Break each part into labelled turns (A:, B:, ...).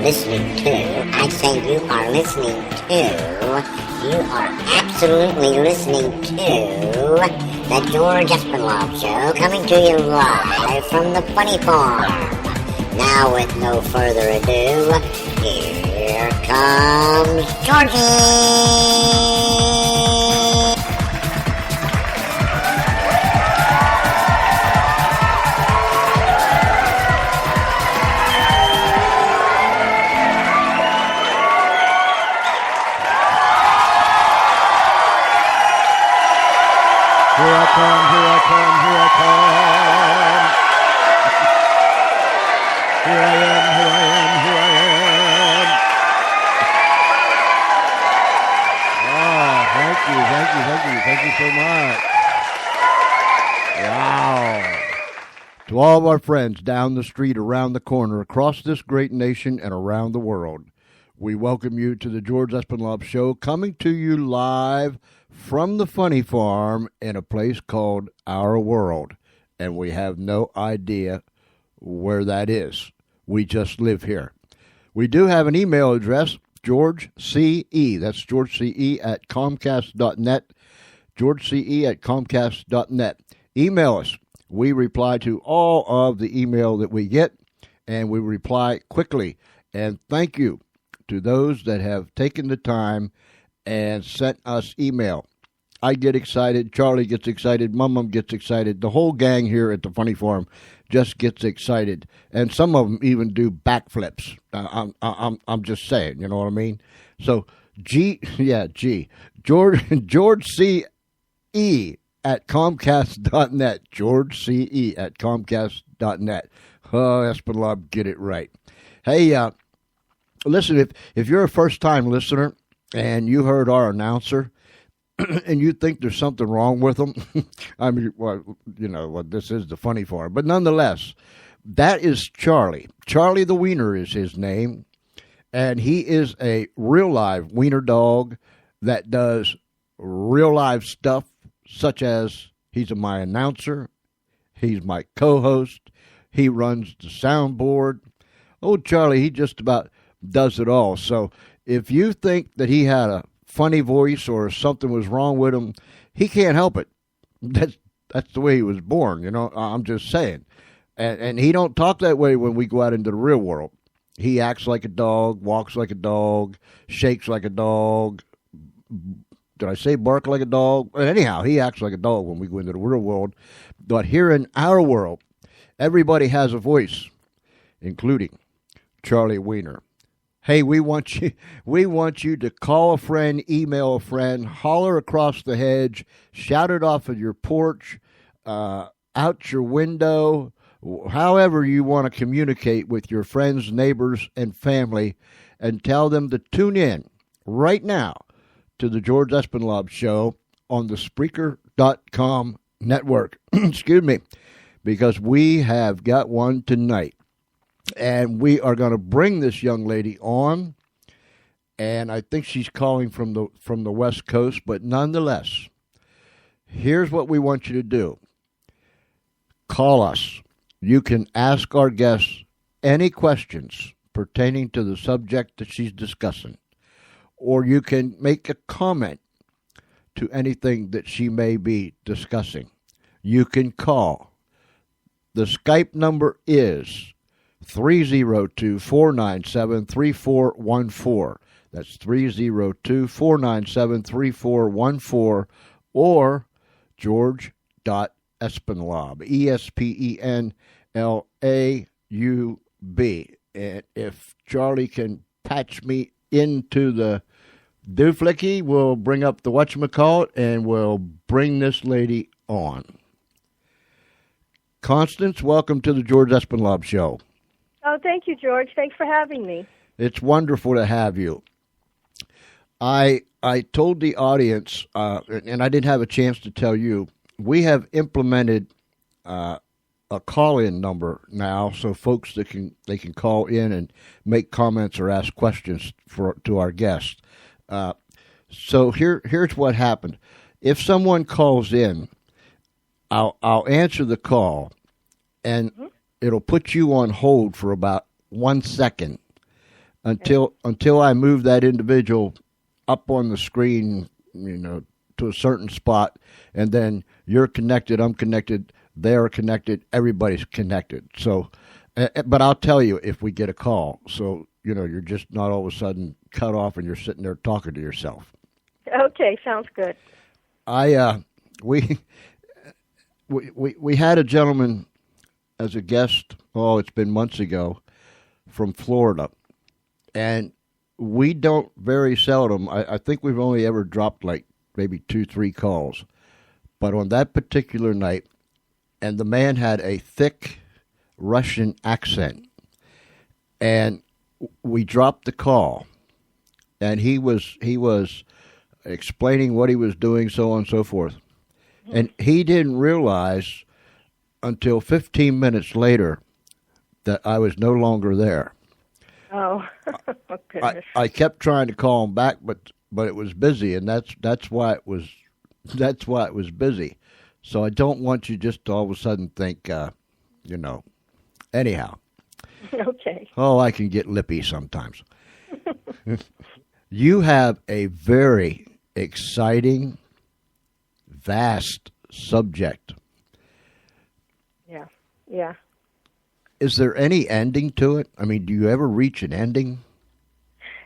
A: listening to, I say you are listening to, you are absolutely listening to the George Espenlaub Show, coming to you live from the Funny Farm. Now, with no further ado, here comes Georgie!
B: Here I come, here I come, here I come. Here I am, here I am, here I am. Thank you so much. Wow. To all of our friends down the street, around the corner, across this great nation, and around the world, we welcome you to the George Espenlaub Show, coming to you live from the Funny Farm in a place called Our World. And we have no idea where that is. We just live here. We do have an email address, GeorgeCE. That's GeorgeCE at Comcast.net. GeorgeCE at Comcast.net. Email us. We reply to all of the email that we get, and we reply quickly. And thank you to those that have taken the time and sent us email. I get excited. Charlie gets excited. Mum gets excited. The whole gang here at the Funny Farm just gets excited, and some of them even do backflips. I'm just saying, you know what I mean? So George C. E at Comcast.net. George C. E at Comcast.net. Oh, Espenlaub, get it right. Hey, listen, if you're a first-time listener and you heard our announcer and you think there's something wrong with them, I mean, well, you know, well, this is the Funny Farm. But nonetheless, that is Charlie. Charlie the Wiener is his name, and he is a real-live wiener dog that does real-live stuff, such as he's my announcer, he's my co-host, he runs the soundboard. Oh, Charlie, he just about does it all. So if you think that he had a funny voice or something was wrong with him, he can't help it. That's the way he was born, you know. I'm just saying. And he don't talk that way when we go out into the real world. He acts like a dog, walks like a dog, shakes like a dog. Did I say bark like a dog? Anyhow, he acts like a dog when we go into the real world. But here in our world, everybody has a voice, including Charlie Wiener. Hey, we want you to call a friend, email a friend, holler across the hedge, shout it off of your porch, out your window, however you want to communicate with your friends, neighbors, and family, and tell them to tune in right now to the George Espenlaub Show on the Spreaker.com network. Excuse me, because we have got one tonight. And we are going to bring this young lady on, and I think she's calling from the West Coast, but nonetheless, here's what we want you to do. Call us. You can ask our guests any questions pertaining to the subject that she's discussing, or you can make a comment to anything that she may be discussing. You can call. The Skype number is 302-497-3414. That's 302-497-3414, or george.espenlaub, ESPENLAUB. And if Charlie can patch me into the dooflicky, we'll bring up the whatchamacallit, and we'll bring this lady on. Constance, welcome to the George Espenlaub Show.
C: Oh, thank you, George. Thanks for having me.
B: It's wonderful to have you. I told the audience, and I didn't have a chance to tell you, we have implemented a call-in number now, so folks they can call in and make comments or ask questions to our guests. So here's what happened. If someone calls in, I'll answer the call, and it'll put you on hold for about 1 second. until I move that individual up on the screen, to a certain spot, and then you're connected, I'm connected, they're connected, everybody's connected. So, but I'll tell you if we get a call. So, you're just not all of a sudden cut off and you're sitting there talking to yourself.
C: Okay, sounds good.
B: We had a gentleman as a guest, it's been months ago, from Florida. And we don't very seldom, I think we've only ever dropped like maybe 2-3 calls. But on that particular night, and the man had a thick Russian accent. And we dropped the call. And he was explaining what he was doing, so on and so forth. And he didn't realize until 15 minutes later that I was no longer there.
C: Oh, goodness.
B: I kept trying to call him back, but it was busy, and that's why it was busy. So I don't want you just to all of a sudden think, Anyhow.
C: Okay.
B: Oh, I can get lippy sometimes. You have a very exciting, vast subject.
C: Yeah.
B: Is there any ending to it? I mean, do you ever reach an ending?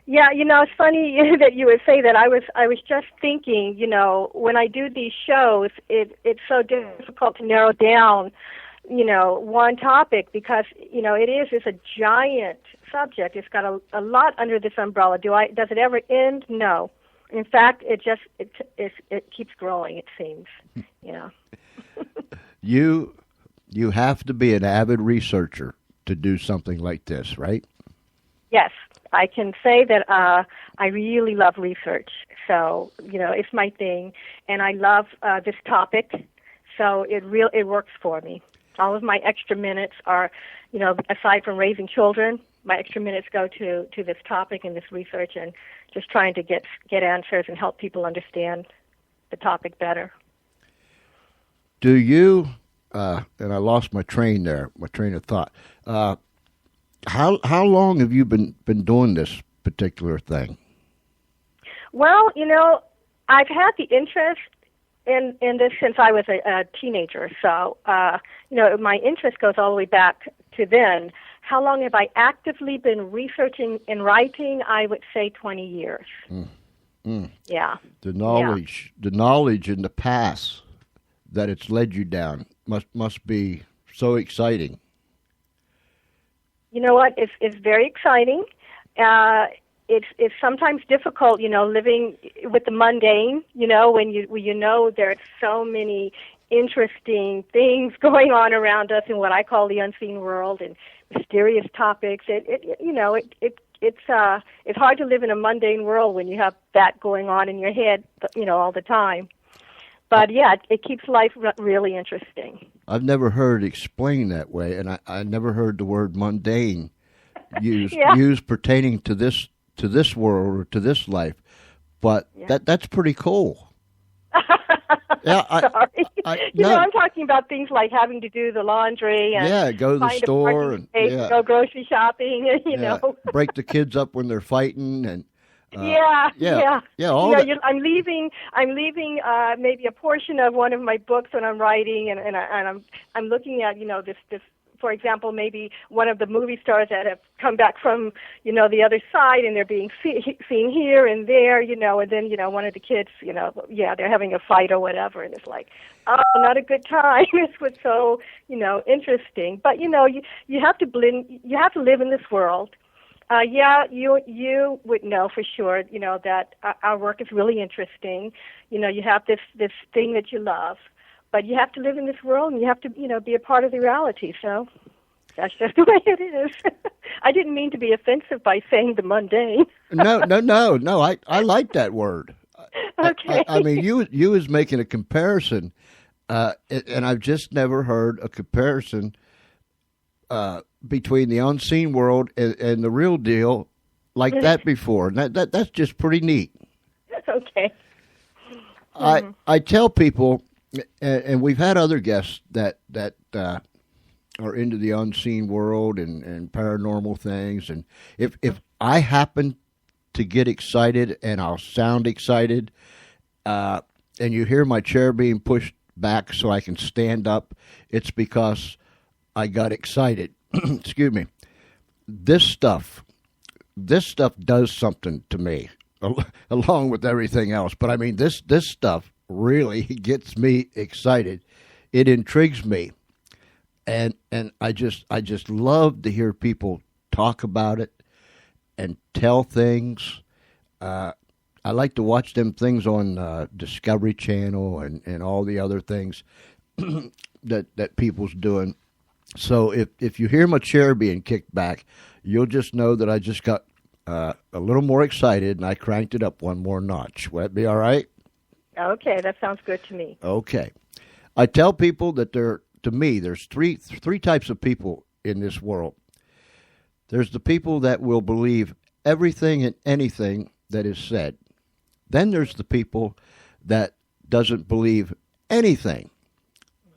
C: Yeah, it's funny that you would say that. I was just thinking, when I do these shows, it's so difficult to narrow down, one topic because, it's a giant subject. It's got a lot under this umbrella. Does it ever end? No. In fact, it keeps growing, it seems. Yeah.
B: You have to be an avid researcher to do something like this, right?
C: Yes, I can say that I really love research. So, it's my thing, and I love this topic. So it works for me. All of my extra minutes are, aside from raising children, my extra minutes go to this topic and this research and just trying to get answers and help people understand the topic better.
B: Do you, and I lost my train of thought, how long have you been doing this particular thing?
C: Well, I've had the interest in this since I was a teenager. So, my interest goes all the way back to then. How long have I actively been researching and writing? I would say 20 years. Yeah.
B: The knowledge in the past that it's led you down must be so exciting.
C: You know what? It's very exciting. It's sometimes difficult, living with the mundane. When you there's so many interesting things going on around us in what I call the unseen world and mysterious topics. It's hard to live in a mundane world when you have that going on in your head, all the time. But yeah, it keeps life really interesting.
B: I've never heard it explained that way, and I never heard the word mundane used pertaining to this world or to this life. But that's pretty cool. Yeah,
C: sorry. I'm talking about things like having to do the laundry and
B: go to the store and
C: go grocery shopping.
B: Break the kids up when they're fighting and.
C: All I'm leaving maybe a portion of one of my books when I'm writing, and I'm looking at this. For example, maybe one of the movie stars that have come back from the other side, and they're being seen here and there, and then one of the kids, they're having a fight or whatever, and it's like, oh, not a good time. This was so interesting, but you have to blend. You have to live in this world. You would know for sure, that our work is really interesting. You have this thing that you love, but you have to live in this world and you have to, be a part of the reality. So that's just the way it is. I didn't mean to be offensive by saying the mundane.
B: No. I like that word.
C: Okay.
B: I mean, you was making a comparison, and I've just never heard a comparison between the unseen world and the real deal like that before. And that's just pretty neat.
C: Okay.
B: I tell people, and we've had other guests that are into the unseen world and paranormal things, and if I happen to get excited and I'll sound excited, and you hear my chair being pushed back so I can stand up, it's because I got excited. Excuse me. This stuff does something to me, along with everything else. But I mean, this stuff really gets me excited. It intrigues me, and I just love to hear people talk about it and tell things. I like to watch them things on Discovery Channel and all the other things that people's doing. So if you hear my chair being kicked back, you'll just know that I just got a little more excited and I cranked it up one more notch. Will that be all right?
C: Okay, that sounds good to me.
B: Okay. I tell people that there's three types of people in this world. There's the people that will believe everything and anything that is said. Then there's the people that doesn't believe anything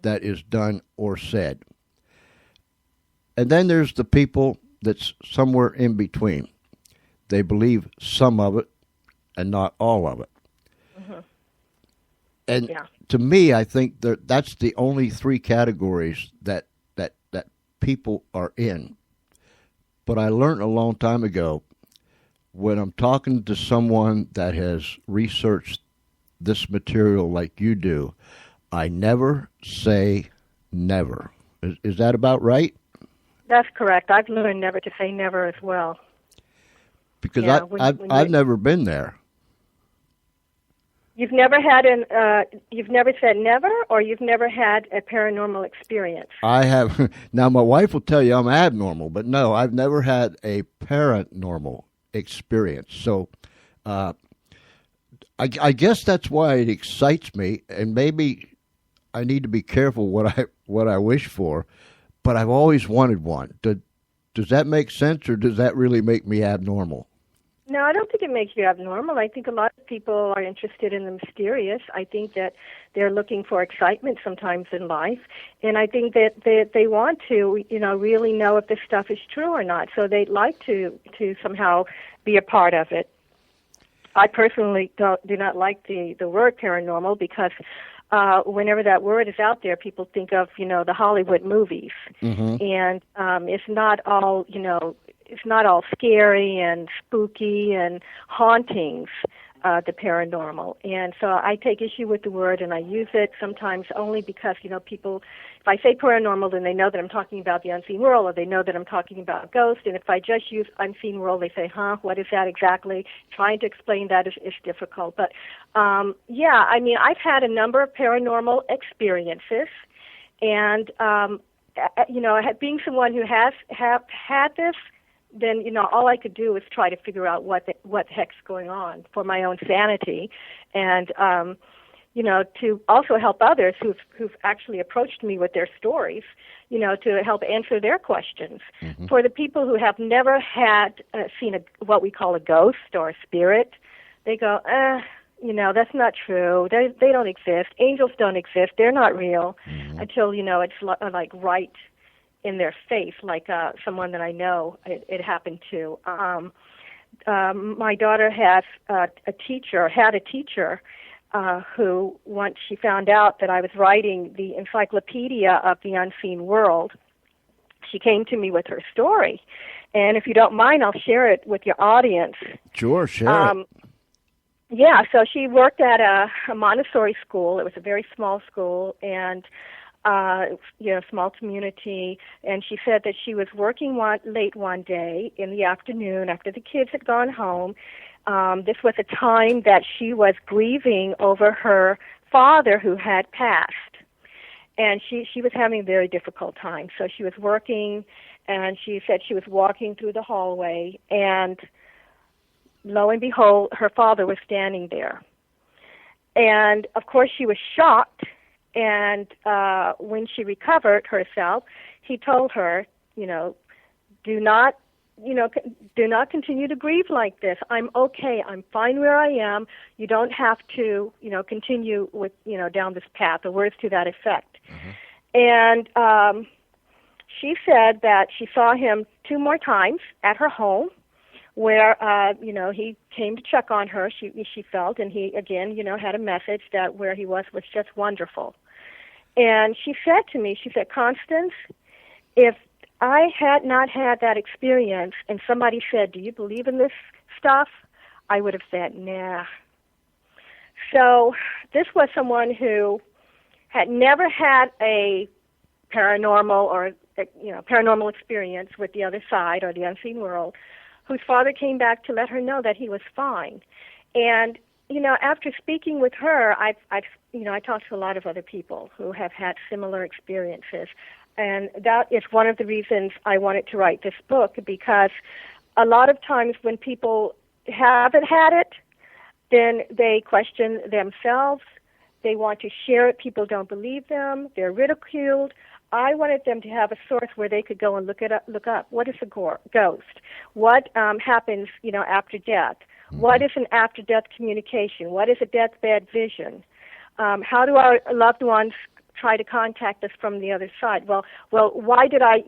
B: that is done or said. And then there's the people that's somewhere in between. They believe some of it and not all of it. Mm-hmm. And to me, I think that's the only three categories that people are in. But I learned a long time ago, when I'm talking to someone that has researched this material like you do, I never say never. Is that about right? That's
C: correct. I've learned never to say never as well.
B: Because I've never been there.
C: You've never you've never said never, or you've never had a paranormal experience?
B: I have. Now, my wife will tell you I'm abnormal, but no, I've never had a paranormal experience. So, I guess that's why it excites me, and maybe I need to be careful what I wish for. But I've always wanted one. Does that make sense, or does that really make me abnormal?
C: No, I don't think it makes you abnormal. I think a lot of people are interested in the mysterious. I think that they're looking for excitement sometimes in life, and I think that they want to, really know if this stuff is true or not. So they'd like to somehow be a part of it. I personally do not like the word paranormal because whenever that word is out there, people think of, the Hollywood movies. Mm-hmm. And it's not all, it's not all scary and spooky and hauntings, the paranormal. And so I take issue with the word, and I use it sometimes only because, people, if I say paranormal, then they know that I'm talking about the unseen world, or they know that I'm talking about a ghost. And if I just use unseen world, they say, what is that exactly? Trying to explain that is difficult. But, I've had a number of paranormal experiences. And, being someone who has had this, then, all I could do was try to figure out what the heck's going on for my own sanity, and, to also help others who've actually approached me with their stories, to help answer their questions. Mm-hmm. For the people who have never had seen what we call a ghost or a spirit, they go, that's not true. They don't exist. Angels don't exist. They're not real. Mm-hmm. Until, it's like right in their face, like someone that I know it happened to. My daughter had a teacher who, once she found out that I was writing the encyclopedia of the unseen world, she came to me with her story. And if you don't mind, I'll share it with your audience.
B: Sure, share it.
C: Yeah, so she worked at a Montessori school. It was a very small school, and small community, and she said that she was working late one day in the afternoon after the kids had gone home. This was a time that she was grieving over her father who had passed, and she was having a very difficult time. So she was working, and she said she was walking through the hallway, and lo and behold, her father was standing there. And, of course, she was shocked. And when she recovered herself, he told her, do not continue to grieve like this. I'm okay. I'm fine where I am. You don't have to, continue with, down this path, or words to that effect. Mm-hmm. And she said that she saw him 2 more times at her home. where he came to check on her. She felt, and he again had a message that where he was just wonderful. And she said to me, she said, Constance, if I had not had that experience and somebody said, do you believe in this stuff? I would have said, nah. So this was someone who had never had a paranormal paranormal experience with the other side or the unseen world, whose father came back to let her know that he was fine. And after speaking with her, I talked to a lot of other people who have had similar experiences. And that is one of the reasons I wanted to write this book, because a lot of times when people haven't had it, then they question themselves. They want to share it. People don't believe them. They're ridiculed. I wanted them to have a source where they could go and look up. What is a ghost? What happens, after death? What is an after-death communication? What is a deathbed vision? How do our loved ones try to contact us from the other side? Well, why did a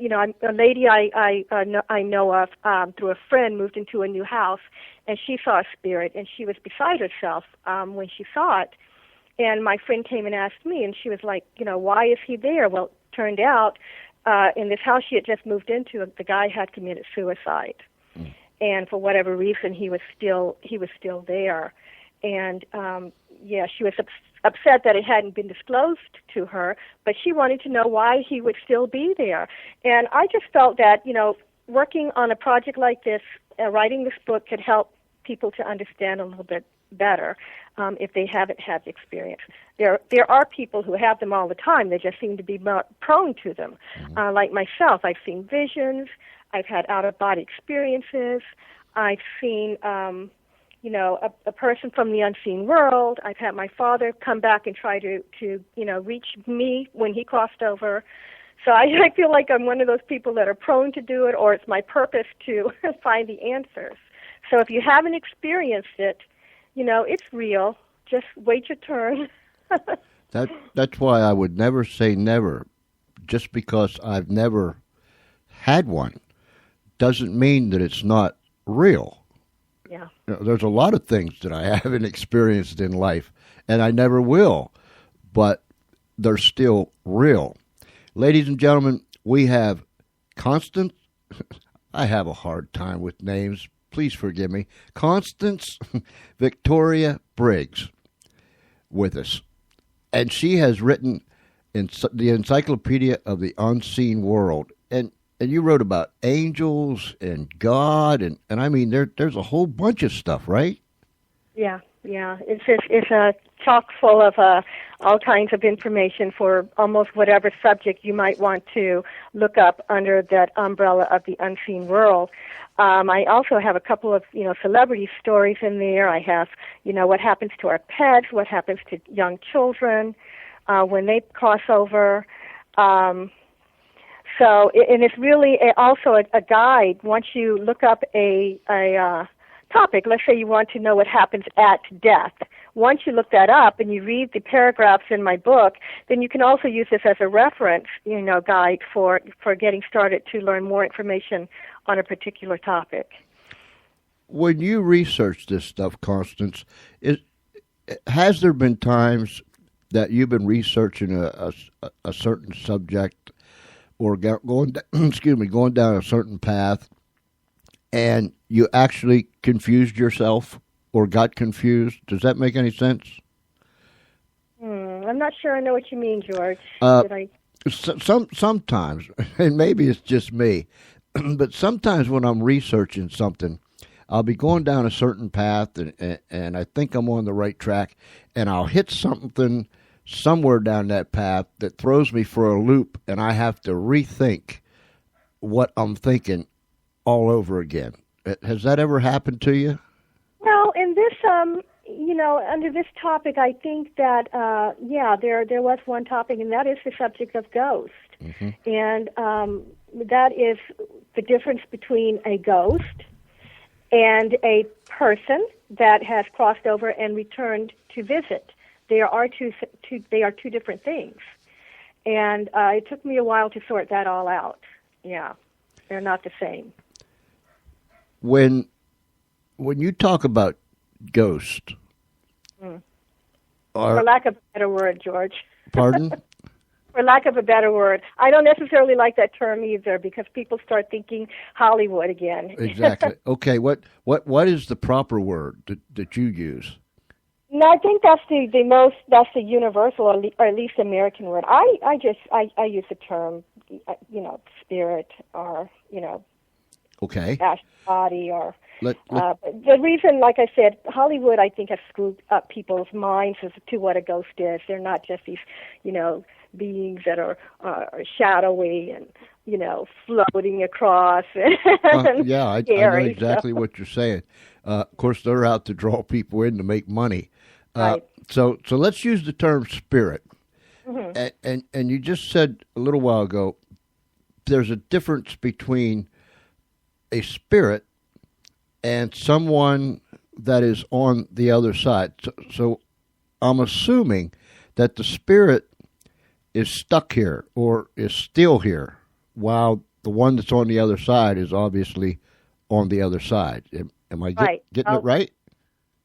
C: lady I know of through a friend moved into a new house, and she saw a spirit, and she was beside herself when she saw it. And my friend came and asked me, and she was like, why is he there? Well, it turned out in this house she had just moved into, the guy had committed suicide. And for whatever reason, he was still there. And she was upset that it hadn't been disclosed to her, but she wanted to know why he would still be there. And I just felt that, working on a project like this, writing this book could help people to understand a little bit better if they haven't had the experience. There are people who have them all the time. They just seem to be more prone to them. Like myself, I've seen visions. I've had out-of-body experiences. I've seen, a person from the unseen world. I've had my father come back and try to reach me when he crossed over. So I feel like I'm one of those people that are prone to do it, or it's my purpose to find the answers. So if you haven't experienced it, it's real. Just wait your turn.
B: That's why I would never say never. Just because I've never had one doesn't mean that it's not real.
C: Yeah.
B: There's a lot of things that I haven't experienced in life, and I never will, but they're still real. Ladies and gentlemen, we have Constance. I have a hard time with names. Please forgive me. Constance Victoria Briggs with us. And she has written in the Encyclopedia of the Unseen World. And you wrote about angels and God. And I mean, there's a whole bunch of stuff, right?
C: Yeah. It's a chock full of all kinds of information for almost whatever subject you might want to look up under that umbrella of the unseen world. I also have a couple of, celebrity stories in there. I have, what happens to our pets, what happens to young children when they cross over. And it's really also a guide. Once you look up a topic, let's say you want to know what happens at death. Once you look that up and you read the paragraphs in my book, then you can also use this as a reference, guide for getting started to learn more information on a particular topic.
B: When you research this stuff, Constance, has there been times that you've been researching a certain subject or going down a certain path, and you actually confused yourself or got confused? Does that make any sense?
C: I'm not sure I know what you mean, George.
B: Sometimes, and maybe it's just me, but sometimes when I'm researching something, I'll be going down a certain path, and I think I'm on the right track, and I'll hit something somewhere down that path that throws me for a loop, and I have to rethink what I'm thinking all over again. Has that ever happened to you?
C: Well, in this, under this topic, I think that, there was one topic, and that is the subject of ghost. Mm-hmm. And that is the difference between a ghost and a person that has crossed over and returned to visit. They are two different things. And it took me a while to sort that all out. Yeah, they're not the same.
B: When when you talk about ghost,
C: For lack of a better word, George.
B: pardon?
C: For lack of a better word. I don't necessarily like that term either because people start thinking Hollywood again.
B: Exactly. Okay, what is the proper word that you use?
C: No, I think that's that's the universal or at least American word. I use the term, spirit or,
B: Okay.
C: astral body or
B: Let-
C: the reason, like I said, Hollywood, I think, has screwed up people's minds as to what a ghost is. They're not just these, beings that are shadowy and, floating across.
B: Yeah, I know exactly what you're saying. Of course, they're out to draw people in to make money.
C: Right.
B: So let's use the term spirit.
C: Mm-hmm.
B: And you just said a little while ago, there's a difference between a spirit and someone that is on the other side. So I'm assuming that the spirit is stuck here or is still here, while the one that's on the other side is obviously on the other side. Am I getting it right?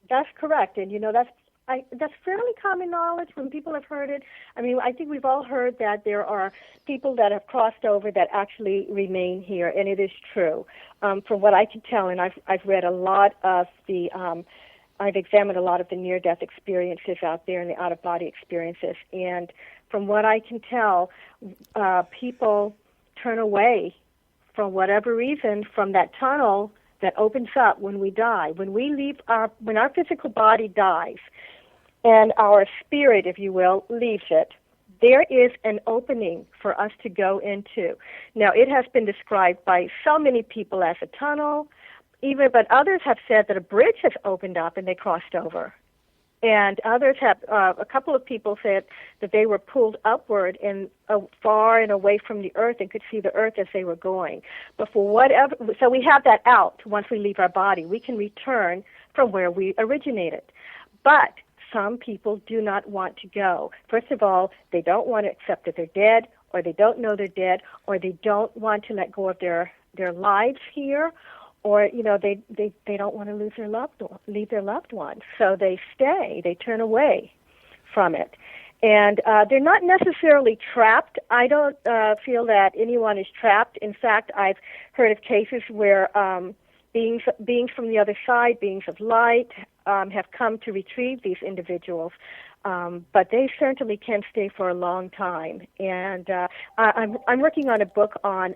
C: That's correct, and that's fairly common knowledge when people have heard it. I mean, I think we've all heard that there are people that have crossed over that actually remain here, and it is true. From what I can tell, and I've read a lot of the, I've examined a lot of the near-death experiences out there and the out-of-body experiences, and from what I can tell, people turn away for whatever reason from that tunnel that opens up when we die. When our physical body dies and our spirit, if you will, leaves it, there is an opening for us to go into. Now, it has been described by so many people as a tunnel, but others have said that a bridge has opened up and they crossed over. And others have, a couple of people said that they were pulled upward and far and away from the earth and could see the earth as they were going. But for whatever, so we have that out once we leave our body. We can return from where we originated. But some people do not want to go. First of all, they don't want to accept that they're dead, or they don't know they're dead, or they don't want to let go of their lives here, or they don't want to leave their loved ones, so they stay. They turn away from it, and they're not necessarily trapped. I don't feel that anyone is trapped. In fact, I've heard of cases where beings from the other side, beings of light, have come to retrieve these individuals, but they certainly can stay for a long time. And I'm working on a book on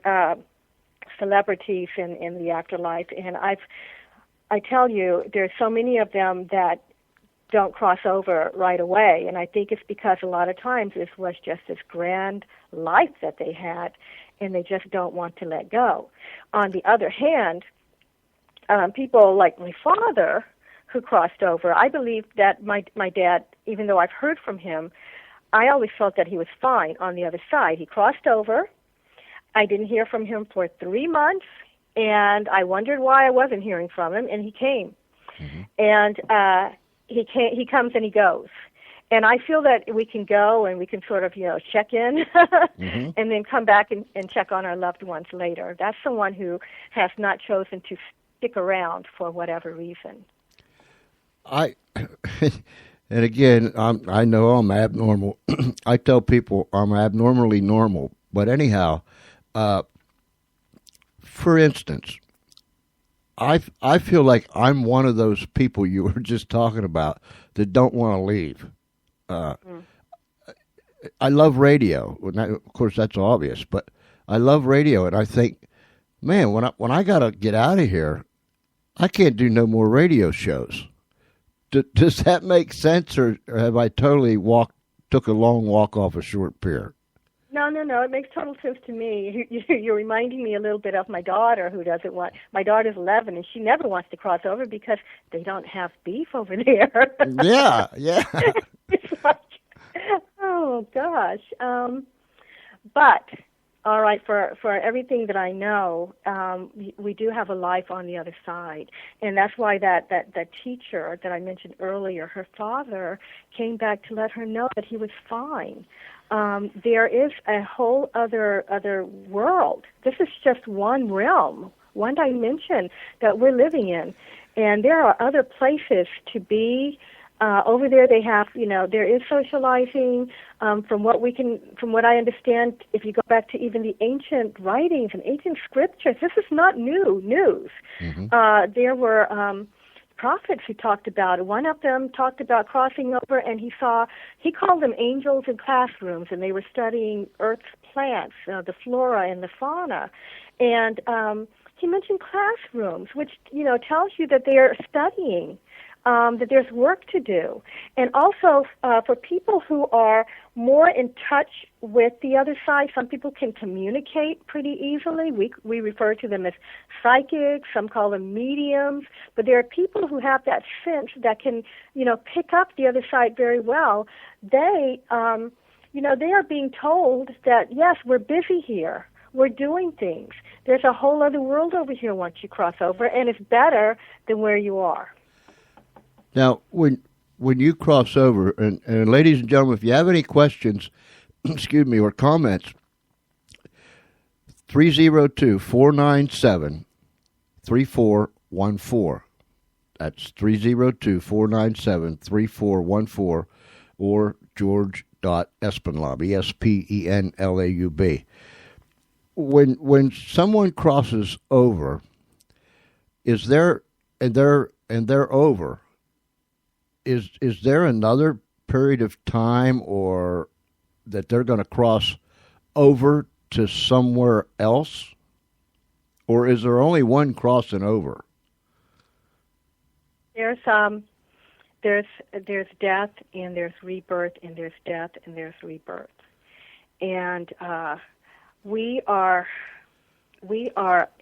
C: celebrities in the afterlife, and I tell you, there's so many of them that don't cross over right away, and I think it's because a lot of times this was just this grand life that they had, and they just don't want to let go. On the other hand, people like my father who crossed over, I believe that my dad, even though I've heard from him, I always felt that he was fine on the other side. He crossed over. I didn't hear from him for 3 months, and I wondered why I wasn't hearing from him, and he came. Mm-hmm. And he comes and he goes. And I feel that we can go and we can sort of, check in mm-hmm. and then come back and check on our loved ones later. That's someone who has not chosen to stick around for whatever reason.
B: And again, I know I'm abnormal. I tell people I'm abnormally normal. But anyhow, for instance, I feel like I'm one of those people you were just talking about that don't want to leave. I love radio. Of course, that's obvious, but I love radio, and I think, man, when I gotta get out of here, I can't do no more radio shows. Does that make sense, or have I totally took a long walk off a short pier?
C: No. It makes total sense to me. You're reminding me a little bit of my daughter, who doesn't want. My daughter's 11, and she never wants to cross over because they don't have beef over there.
B: Yeah.
C: It's like, oh gosh. But all right, for everything that I know, we do have a life on the other side, and that's why that teacher that I mentioned earlier, her father came back to let her know that he was fine. There is a whole other world. This is just one realm, one dimension that we're living in, And there are other places to be. Over there, they have, there is socializing. From what I understand, if you go back to even the ancient writings and ancient scriptures, this is not new news.
B: Mm-hmm.
C: There were prophets who talked about it. One of them talked about crossing over, and he called them angels in classrooms, and they were studying Earth's plants, the flora and the fauna. And he mentioned classrooms, which, tells you that they are studying. That there's work to do. And also, for people who are more in touch with the other side, some people can communicate pretty easily. We refer to them as psychics, some call them mediums, but there are people who have that sense that can, pick up the other side very well. They are being told that, yes, we're busy here. We're doing things. There's a whole other world over here once you cross over, and it's better than where you are.
B: Now, when you cross over, and ladies and gentlemen, if you have any questions, excuse me, or comments, 302-497-3414. That's 302-497-3414, or george.espenlaub, ESPENLAUB. When someone crosses over, is there, and they're over, is there another period of time or that they're going to cross over to somewhere else? Or is there only one crossing over?
C: There's death, and there's rebirth, and there's death, and there's rebirth. And we are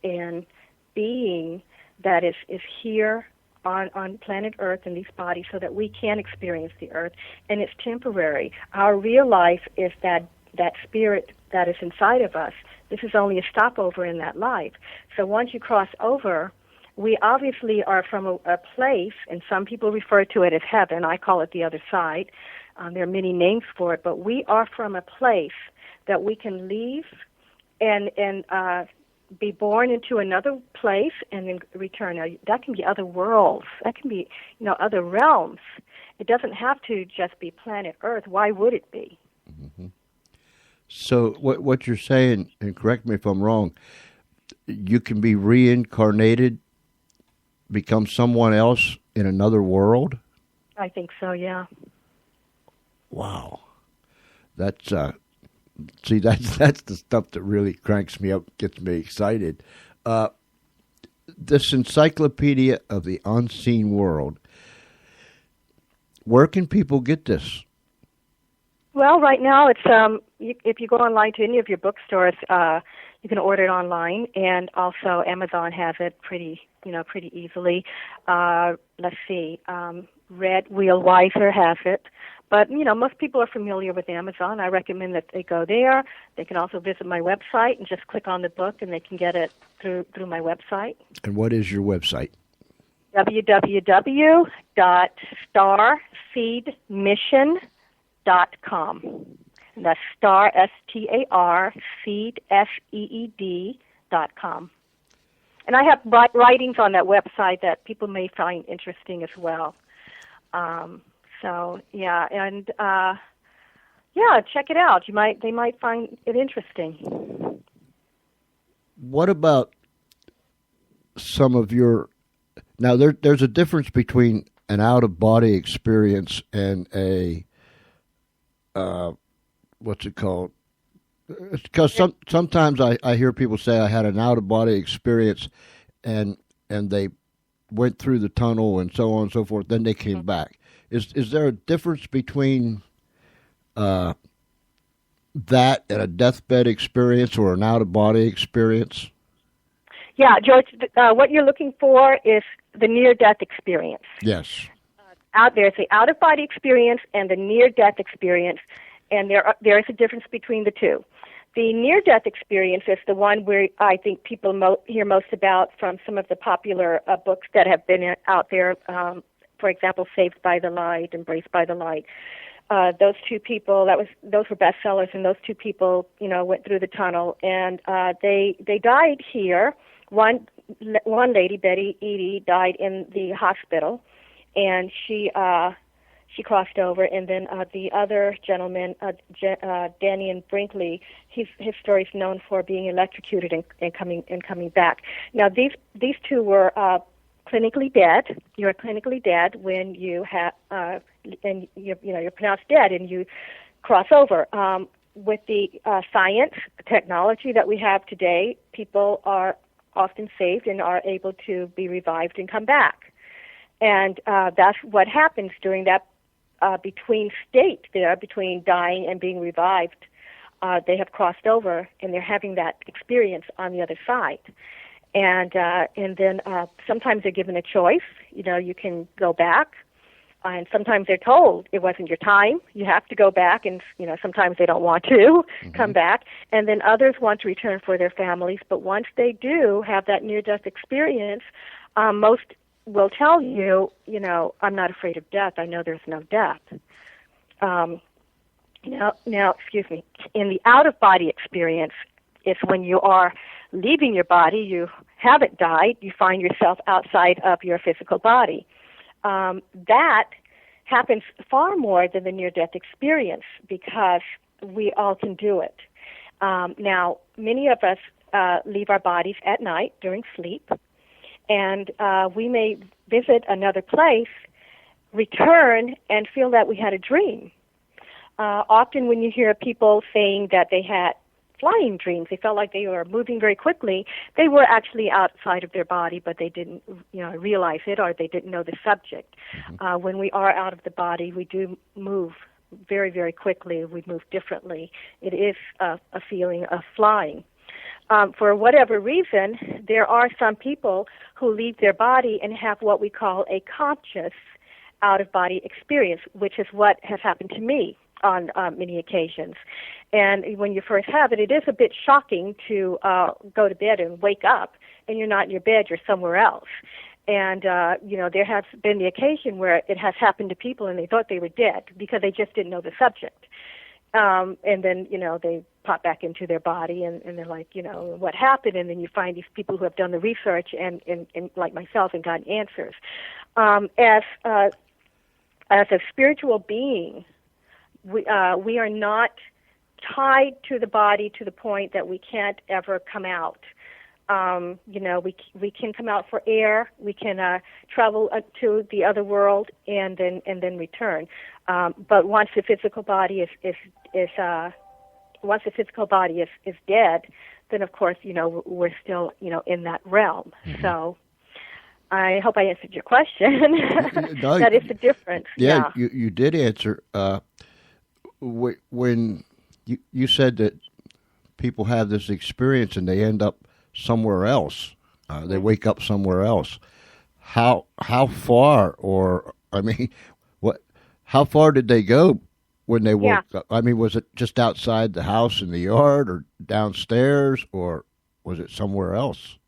C: an being that is here on planet Earth in these bodies so that we can experience the Earth, and it's temporary. Our real life is that spirit that is inside of us. This is only a stopover in that life. So once you cross over, we obviously are from a place, and some people refer to it as heaven. I call it the other side. There are many names for it, but we are from a place that we can leave and be born into another place and then return. Now, that can be other worlds. That can be, other realms. It doesn't have to just be planet Earth. Why would it be?
B: Mm-hmm. So what you're saying, and correct me if I'm wrong, you can be reincarnated, become someone else in another world?
C: I think so, yeah.
B: Wow. That's see, that's the stuff that really cranks me up, gets me excited. This Encyclopedia of the Unseen World, where can people get this?
C: Well, right now it's if you go online to any of your bookstores, you can order it online, and also Amazon has it pretty easily. Let's see, Red Wheel Wiser has it. But, most people are familiar with Amazon. I recommend that they go there. They can also visit my website and just click on the book, and they can get it through my website.
B: And what is your website?
C: www.starseedmission.com. And that's star, S-T-A-R, seed, S-E-E-D.com. And I have writings on that website that people may find interesting as well. So yeah, and check it out. They might find it interesting.
B: What about some of your? Now there's a difference between an out of body experience and a what's it called? Because sometimes I hear people say I had an out of body experience, and they went through the tunnel and so on and so forth. Then they came back. Is there a difference between that and a deathbed experience or an out-of-body experience?
C: Yeah, George, what you're looking for is the near-death experience.
B: Yes.
C: There's the out-of-body experience and the near-death experience, and there is a difference between the two. The near-death experience is the one where I think people hear most about from some of the popular books that have been out there. For example, Saved by the Light, Embraced by the Light. Those two people, those were bestsellers, and those two people, went through the tunnel, and they died here one lady, Betty Eady, died in the hospital, and she crossed over, and then the other gentleman, Danny Brinkley, his story is known for being electrocuted and coming back. Now these two were clinically dead. You're clinically dead when you have and you're pronounced dead and you cross over. With the science technology that we have today, people are often saved and are able to be revived and come back. And that's what happens during that between state there, between dying and being revived. They have crossed over and they're having that experience on the other side. And then sometimes they're given a choice. You can go back, and sometimes they're told it wasn't your time. You have to go back, and sometimes they don't want to come back. And then others want to return for their families. But once they do have that near-death experience, most will tell you, I'm not afraid of death. I know there's no death. Now, excuse me. In the out-of-body experience, it's when you are leaving your body, you haven't died, you find yourself outside of your physical body. That happens far more than the near-death experience because we all can do it. Now, many of us leave our bodies at night during sleep, and we may visit another place, return, and feel that we had a dream. Often when you hear people saying that they had flying dreams, they felt like they were moving very quickly, they were actually outside of their body, but they didn't realize it, or they didn't know the subject. When we are out of the body, we do move very, very quickly. We move differently. It is a feeling of flying. For whatever reason, there are some people who leave their body and have what we call a conscious out-of-body experience, which is what has happened to me on many occasions. And when you first have it, it is a bit shocking to go to bed and wake up, and you're not in your bed, you're somewhere else. And, there has been the occasion where it has happened to people and they thought they were dead because they just didn't know the subject. And then, they pop back into their body and they're like, what happened? And then you find these people who have done the research and like myself, and gotten answers. As a spiritual being, we are not tied to the body to the point that we can't ever come out. We can come out for air. We can travel to the other world and then return. But once the physical body is dead, then of course we're still in that realm. Mm-hmm. So I hope I answered your question.
B: No,
C: that is the difference.
B: Yeah, you did answer. When you said that people have this experience and they end up somewhere else, they wake up somewhere else. How far, or how far did they go when they woke up? Was it just outside the house in the yard, or downstairs, or was it somewhere else?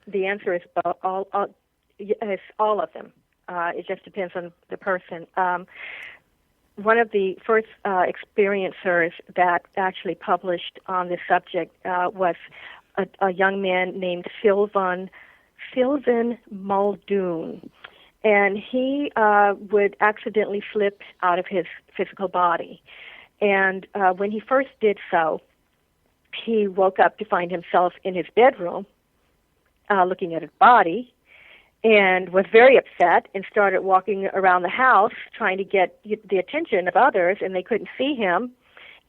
C: The answer is all of them. It just depends on the person. One of the first experiencers that actually published on this subject was a young man named Sylvan Muldoon. And he would accidentally slip out of his physical body. And when he first did so, he woke up to find himself in his bedroom looking at his body, and was very upset and started walking around the house trying to get the attention of others, and they couldn't see him,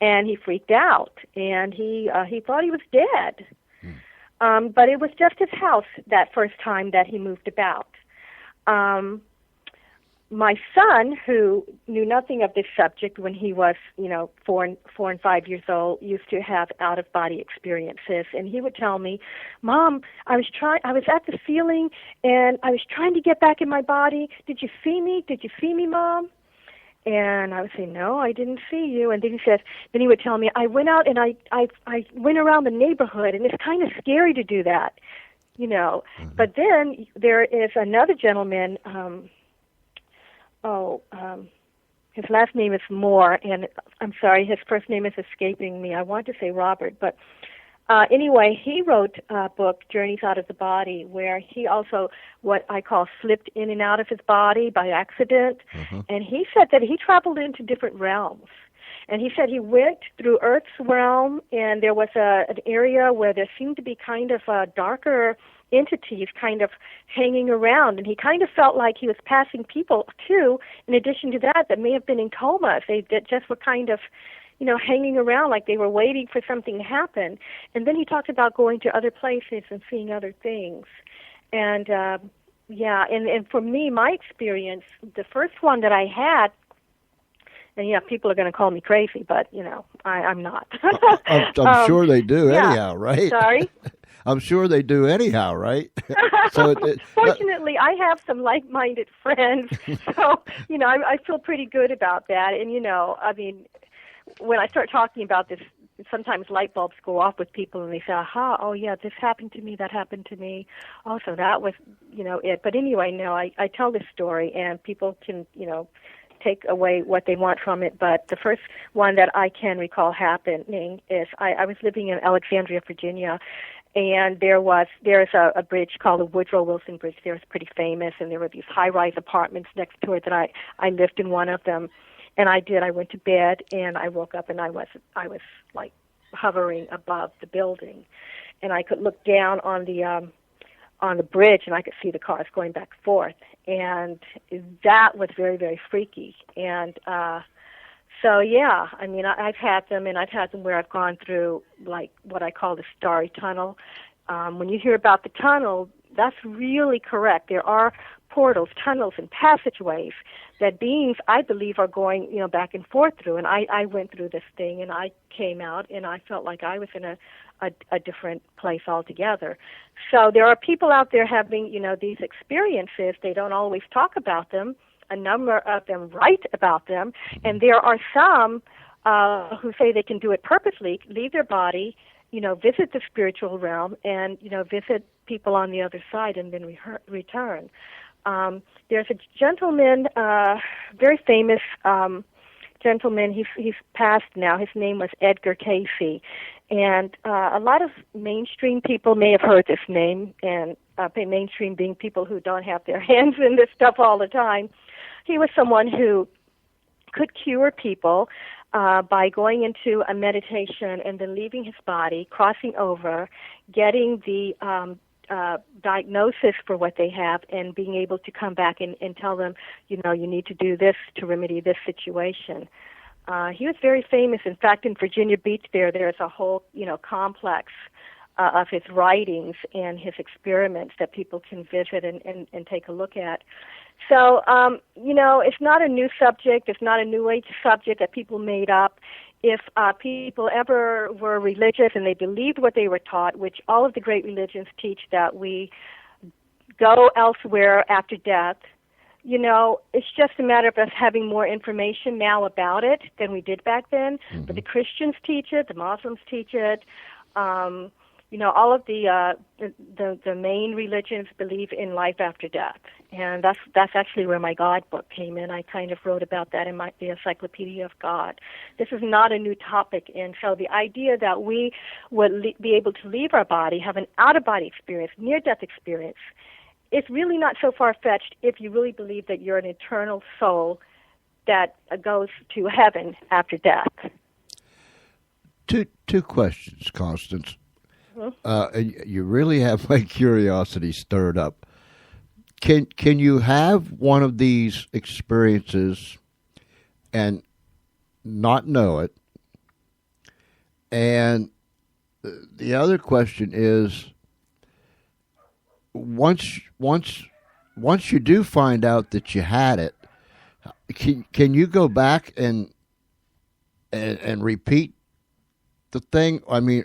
C: and he freaked out, and he thought he was dead. But it was just his house that first time that he moved about. My son, who knew nothing of this subject when he was, 4 and 5 years old, used to have out-of-body experiences, and he would tell me, "Mom, I was at the ceiling, and I was trying to get back in my body. Did you see me? Did you see me, Mom?" And I would say, "No, I didn't see you." And then he would tell me, "I went out and I went around the neighborhood, and it's kind of scary to do that, Mm-hmm. But then there is another gentleman. His last name is Moore, and I'm sorry, his first name is escaping me. I want to say Robert, but Anyway, he wrote a book, Journeys Out of the Body, where he also, what I call, slipped in and out of his body by accident. And he said that he traveled into different realms. And he said he went through Earth's realm, and there was an area where there seemed to be kind of darker entities kind of hanging around. And he kind of felt like he was passing people, too, in addition to that may have been in comas. They just were kind of, hanging around like they were waiting for something to happen. And then he talked about going to other places and seeing other things. And, and for me, my experience, the first one that I had, and people are going to call me crazy, but, I'm not.
B: I'm sure they do anyhow, right?
C: Sorry?
B: I'm sure they do anyhow, right?
C: Fortunately, I have some like-minded friends, so, I feel pretty good about that. And, when I start talking about this, sometimes light bulbs go off with people and they say, aha, oh yeah, this happened to me, that happened to me. Oh, so that was, it. But anyway, no, I tell this story and people can, take away what they want from it. But the first one that I can recall happening is I was living in Alexandria, Virginia, and there's a bridge called the Woodrow Wilson Bridge. There, it's pretty famous, and there were these high-rise apartments next to it that I lived in one of them. And I went to bed, and I woke up, and I was like hovering above the building, and I could look down on the bridge, and I could see the cars going back and forth, and that was very, very freaky. And so yeah, I mean, I've had them, and I've had them where I've gone through like what I call the starry tunnel. When you hear about the tunnel, that's really correct. There are portals, tunnels, and passageways that beings, I believe, are going, back and forth through. And I went through this thing, and I came out, and I felt like I was in a different place altogether. So there are people out there having, these experiences. They don't always talk about them. A number of them write about them. And there are some who say they can do it purposely, leave their body, visit the spiritual realm, and, visit people on the other side and then return. There's a gentleman, very famous gentleman. He's passed now. His name was Edgar Casey, and a lot of mainstream people may have heard this name. And mainstream being people who don't have their hands in this stuff all the time. He was someone who could cure people by going into a meditation and then leaving his body, crossing over, getting the diagnosis for what they have, and being able to come back and tell them, you need to do this to remedy this situation. He was very famous. In fact, in Virginia Beach there's a whole, complex of his writings and his experiments that people can visit and take a look at. So, it's not a new subject. It's not a new age subject that people made up. If people ever were religious and they believed what they were taught, which all of the great religions teach that we go elsewhere after death, it's just a matter of us having more information now about it than we did back then. Mm-hmm. But the Christians teach it, the Muslims teach it. All of the main religions believe in life after death, and that's actually where my God book came in. I kind of wrote about that in the Encyclopedia of God. This is not a new topic, and so the idea that we would be able to leave our body, have an out-of-body experience, near-death experience, is really not so far-fetched if you really believe that you're an eternal soul that goes to heaven after death.
B: Two questions, Constance. You really have my curiosity stirred up. Can you have one of these experiences and not know it? And the other question is, once you do find out that you had it, can you go back and repeat the thing? I mean,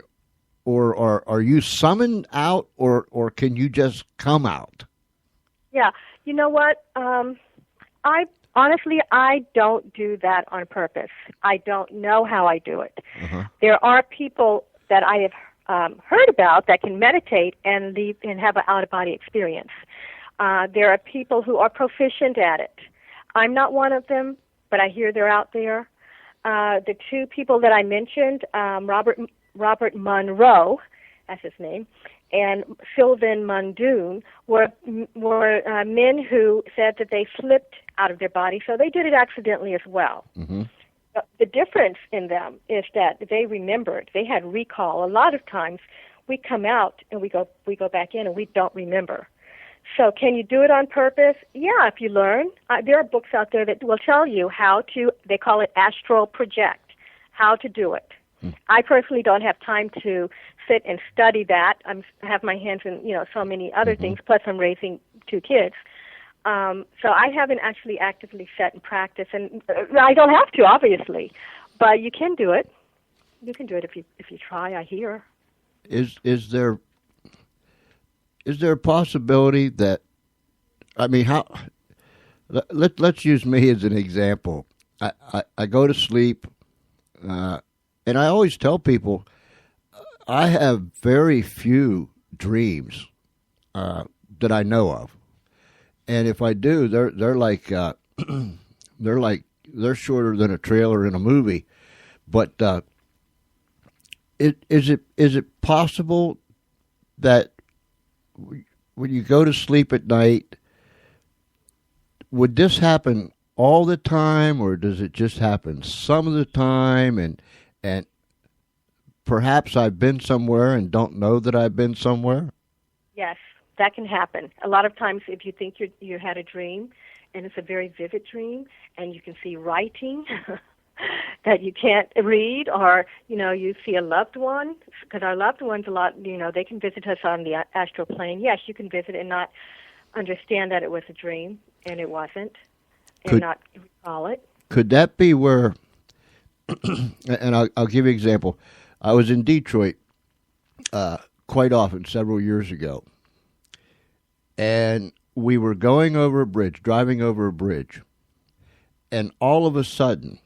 B: or are you summoned out, or can you just come out?
C: Yeah, you know what? I don't do that on purpose. I don't know how I do it. Uh-huh. There are people that I have heard about that can meditate and leave and have an out-of-body experience. There are people who are proficient at it. I'm not one of them, but I hear they're out there. The two people that I mentioned, Robert Monroe, that's his name, and Sylvan Muldoon were men who said that they slipped out of their body, so they did it accidentally as well.
B: Mm-hmm.
C: The difference in them is that they remembered. They had recall. A lot of times we come out and we go back in and we don't remember. So can you do it on purpose? Yeah, if you learn. There are books out there that will tell you how to, they call it astral project, how to do it. I personally don't have time to sit and study that. I have my hands in, so many other things, plus I'm raising 2 kids. So I haven't actually actively sat and practiced, and I don't have to, obviously, but you can do it. You can do it if you try, I hear.
B: Is there a possibility that, let's use me as an example. I go to sleep, and I always tell people I have very few dreams that I know of. And if I do, they're like they're shorter than a trailer in a movie. But is it possible that when you go to sleep at night, would this happen all the time, or does it just happen some of the time? And perhaps I've been somewhere and don't know that I've been somewhere?
C: Yes. That can happen. A lot of times if you think you had a dream and it's a very vivid dream and you can see writing that you can't read, or, you see a loved one, because our loved ones a lot, they can visit us on the astral plane. Yes, you can visit and not understand that it was a dream and it wasn't, and not recall it.
B: Could that be where, and I'll give you an example. I was in Detroit quite often several years ago. And we were driving over a bridge, and all of a sudden,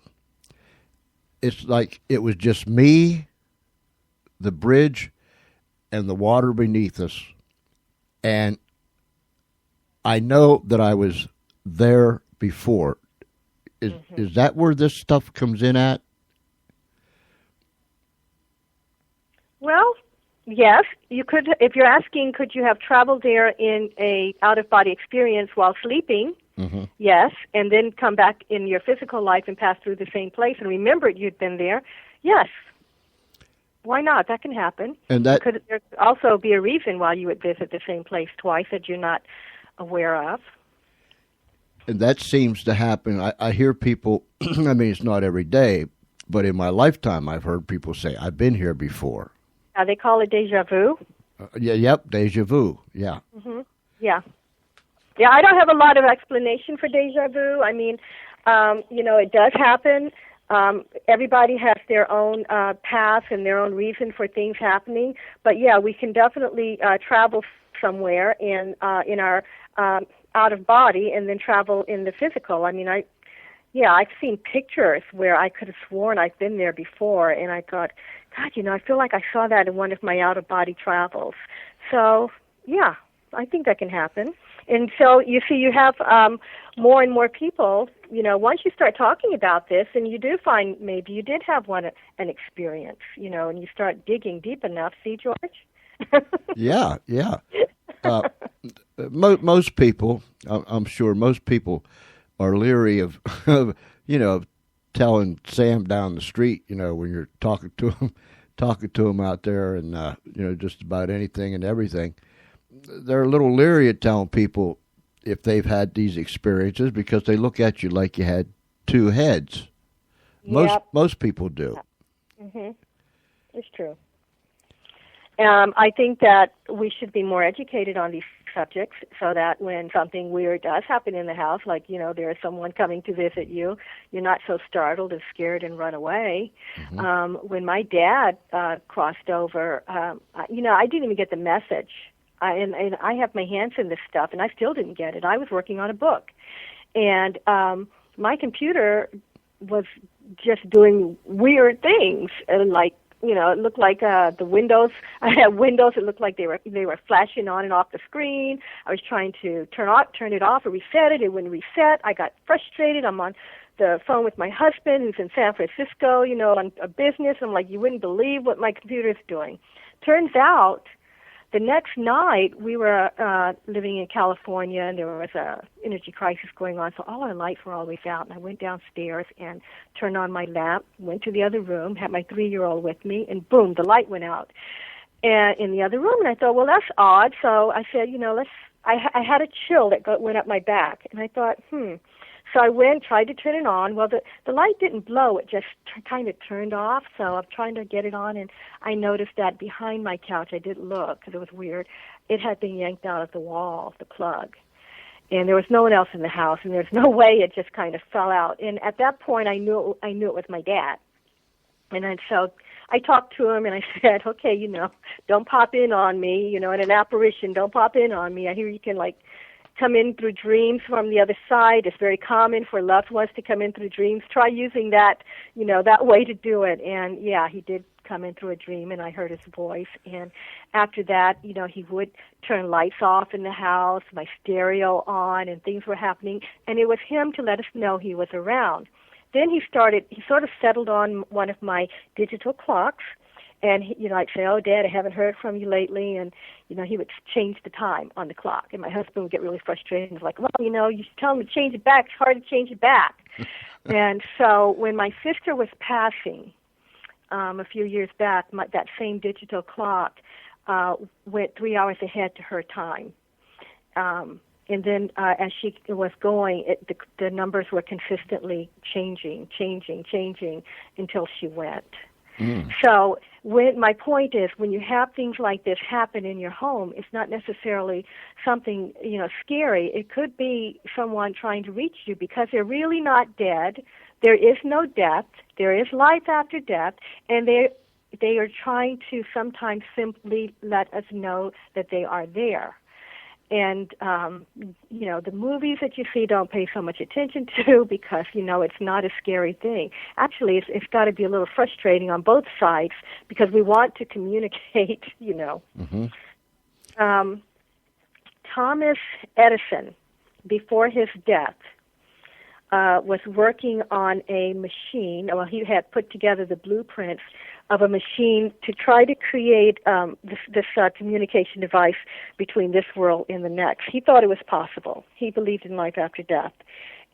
B: it's like it was just me, the bridge, and the water beneath us. And I know that I was there before. Is that where this stuff comes in at?
C: Well, yes, you could. If you're asking, could you have traveled there in a out-of-body experience while sleeping? Mm-hmm. Yes, and then come back in your physical life and pass through the same place and remember you'd been there? Yes. Why not? That can happen. And that could there could also be a reason why you would visit the same place twice that you're not aware of.
B: And that seems to happen. I hear people. It's not every day, but in my lifetime, I've heard people say, "I've been here before."
C: They call it deja vu.
B: Deja vu. Yeah.
C: Mm-hmm. Yeah. Yeah, I don't have a lot of explanation for deja vu. It does happen. Everybody has their own path and their own reason for things happening. But yeah, we can definitely travel somewhere in our out of body and then travel in the physical. I've seen pictures where I could have sworn I've been there before, and I thought, God, I feel like I saw that in one of my out-of-body travels. So, yeah, I think that can happen. And so, you see, you have more and more people, once you start talking about this, and you do find maybe you did have an experience, and you start digging deep enough. See, George?
B: Yeah. Most people, I'm sure most people are leery of telling Sam down the street, when you're talking to him out there, and just about anything and everything. They're a little leery at telling people if they've had these experiences because they look at you like you had two heads.
C: Yep.
B: Most people do.
C: Mm-hmm. It's true. I think that we should be more educated on these subjects so that when something weird does happen in the house, like, there is someone coming to visit you, you're not so startled and scared and run away. Mm-hmm. When my dad crossed over, I didn't even get the message. And I have my hands in this stuff, and I still didn't get it. I was working on a book. And my computer was just doing weird things, like, it looked like the windows. I had windows. It looked like they were flashing on and off the screen. I was trying to turn it off or reset it. It wouldn't reset. I got frustrated. I'm on the phone with my husband who's in San Francisco, on a business. I'm like, you wouldn't believe what my computer's doing. Turns out, the next night, we were living in California, and there was a energy crisis going on, so all our lights were always out. And I went downstairs and turned on my lamp, went to the other room, had my 3-year-old with me, and boom, the light went out. And in the other room, and I thought, well, that's odd. So I said, I had a chill that went up my back, and I thought, So I went, tried to turn it on. Well, the light didn't blow. It just kind of turned off. So I'm trying to get it on, and I noticed that behind my couch, I didn't look because it was weird. It had been yanked out of the wall, the plug. And there was no one else in the house, and there's no way it just kind of fell out. And at that point, I knew it was my dad. And then so I talked to him, and I said, okay, don't pop in on me, in an apparition, don't pop in on me. I hear you can, come in through dreams from the other side. It's very common for loved ones to come in through dreams. Try using that, that way to do it. And, yeah, he did come in through a dream, and I heard his voice. And after that, he would turn lights off in the house, my stereo on, and things were happening. And it was him to let us know he was around. Then he sort of settled on one of my digital clocks. And, I'd say, oh, Dad, I haven't heard from you lately. And, he would change the time on the clock. And my husband would get really frustrated and was like, well, you should tell him to change it back. It's hard to change it back. And so when my sister was passing a few years back, that same digital clock went 3 hours ahead to her time. And then as she was going, the numbers were consistently changing until she went. So my point is, when you have things like this happen in your home, it's not necessarily something, scary. It could be someone trying to reach you because they're really not dead. There is no death. There is life after death, and they are trying to sometimes simply let us know that they are there. And, the movies that you see don't pay so much attention to because, it's not a scary thing. Actually, it's got to be a little frustrating on both sides because we want to communicate,
B: Mm-hmm.
C: Thomas Edison, before his death, was working on a machine. Well, he had put together the blueprints of a machine to try to create this communication device between this world and the next. He thought it was possible. He believed in life after death.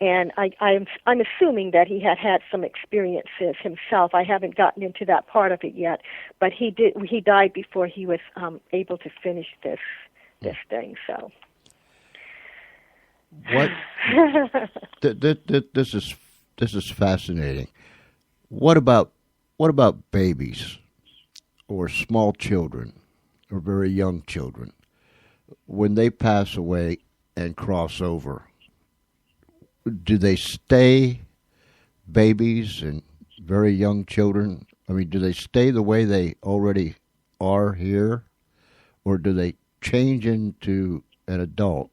C: And I'm assuming that he had some experiences himself. I haven't gotten into that part of it yet, but he died before he was able to finish this thing. So
B: what? This is fascinating. What about babies or small children or very young children when they pass away and cross over? Do they stay babies and very young children? I mean, do they stay the way they already are here, or do they change into an adult?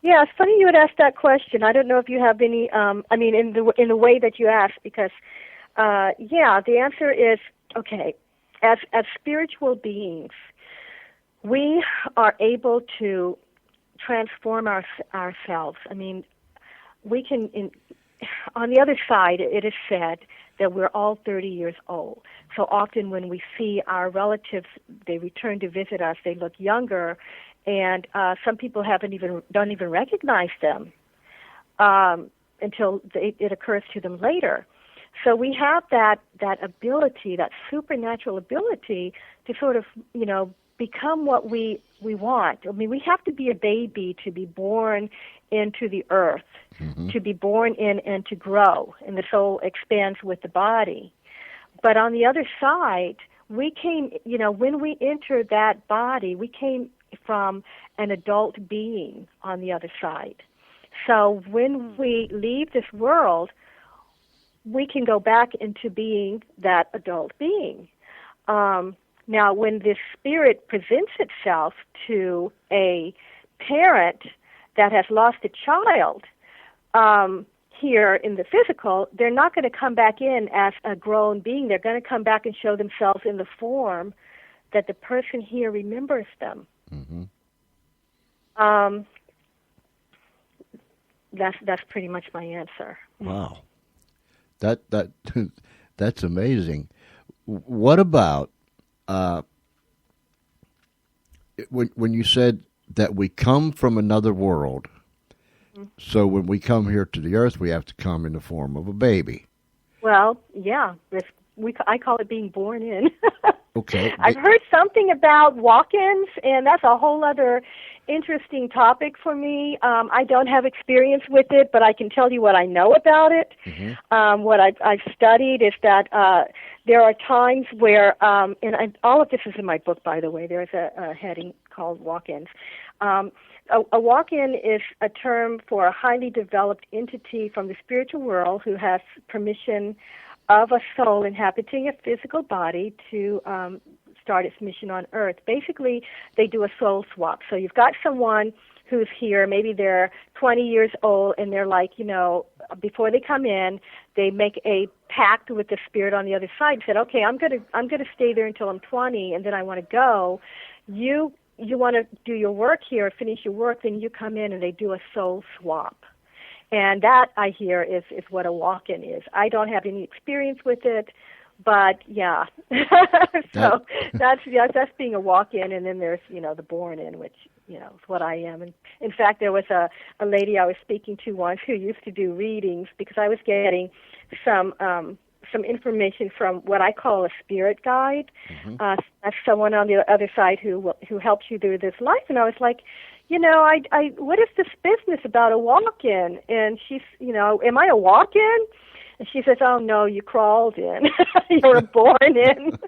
C: Yeah, it's funny you would ask that question. I don't know if you have any. In the way that you asked, because the answer is okay. As spiritual beings, we are able to transform ourselves. I mean, we can. On the other side, it is said that we're all 30 years old. So often when we see our relatives, they return to visit us, they look younger, and some people don't even recognize them until it occurs to them later. So we have that ability, that supernatural ability to sort of, become what we want. I mean, we have to be a baby to be born into the earth,
B: mm-hmm.
C: to be born in and to grow, and the soul expands with the body. But on the other side, we came, when we entered that body, we came from an adult being on the other side. So when we leave this world, we can go back into being that adult being. Now, when this spirit presents itself to a parent that has lost a child here in the physical, they're not going to come back in as a grown being. They're going to come back and show themselves in the form that the person here remembers them.
B: Mm-hmm.
C: that's pretty much my answer.
B: Wow, that that's amazing. What about when you said that we come from another world?
C: Mm-hmm.
B: So when we come here to the earth, we have to come in the form of a baby.
C: Well, yeah, I call it being born in.
B: Okay.
C: I've heard something about walk-ins, and that's a whole other interesting topic for me. I don't have experience with it, but I can tell you what I know about it.
B: Mm-hmm.
C: What I've studied is that there are times where, all of this is in my book, by the way. There's a heading called walk-ins. A walk-in is a term for a highly developed entity from the spiritual world who has permission of a soul inhabiting a physical body to start its mission on Earth. Basically, they do a soul swap. So you've got someone who's here, maybe they're 20 years old, and they're like, before they come in, they make a pact with the spirit on the other side and said, okay, I'm gonna stay there until I'm 20, and then I want to go. You want to do your work here, finish your work, then you come in and they do a soul swap. And that, I hear, is what a walk-in is. I don't have any experience with it, but yeah. So that's being a walk-in, and then there's, the born-in, which, is what I am. And in fact, there was a lady I was speaking to once who used to do readings because I was getting some information from what I call a spirit guide.
B: Mm-hmm.
C: That's someone on the other side who helps you through this life. And I was like, I what is this business about a walk-in? And she's, am I a walk-in? And she says, oh, no, you crawled in. You're born in.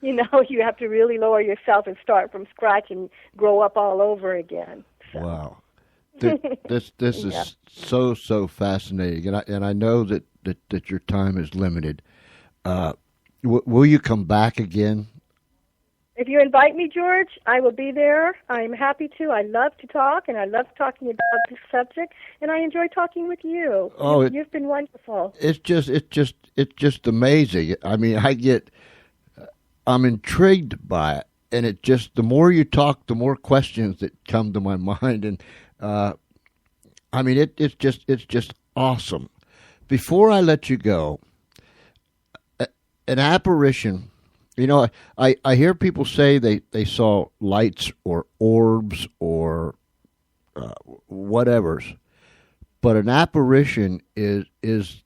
C: You have to really lower yourself and start from scratch and grow up all over again. So.
B: Wow. This is so fascinating. And I know that your time is limited. Will you come back again?
C: If you invite me, George, I will be there. I'm happy to. I love to talk, and I love talking about this subject, and I enjoy talking with you. Oh, you've been wonderful.
B: It's just amazing. I mean, I'm intrigued by it, and the more you talk, the more questions that come to my mind, and it's just awesome. Before I let you go, an apparition. I hear people say they saw lights or orbs or whatever's, but an apparition is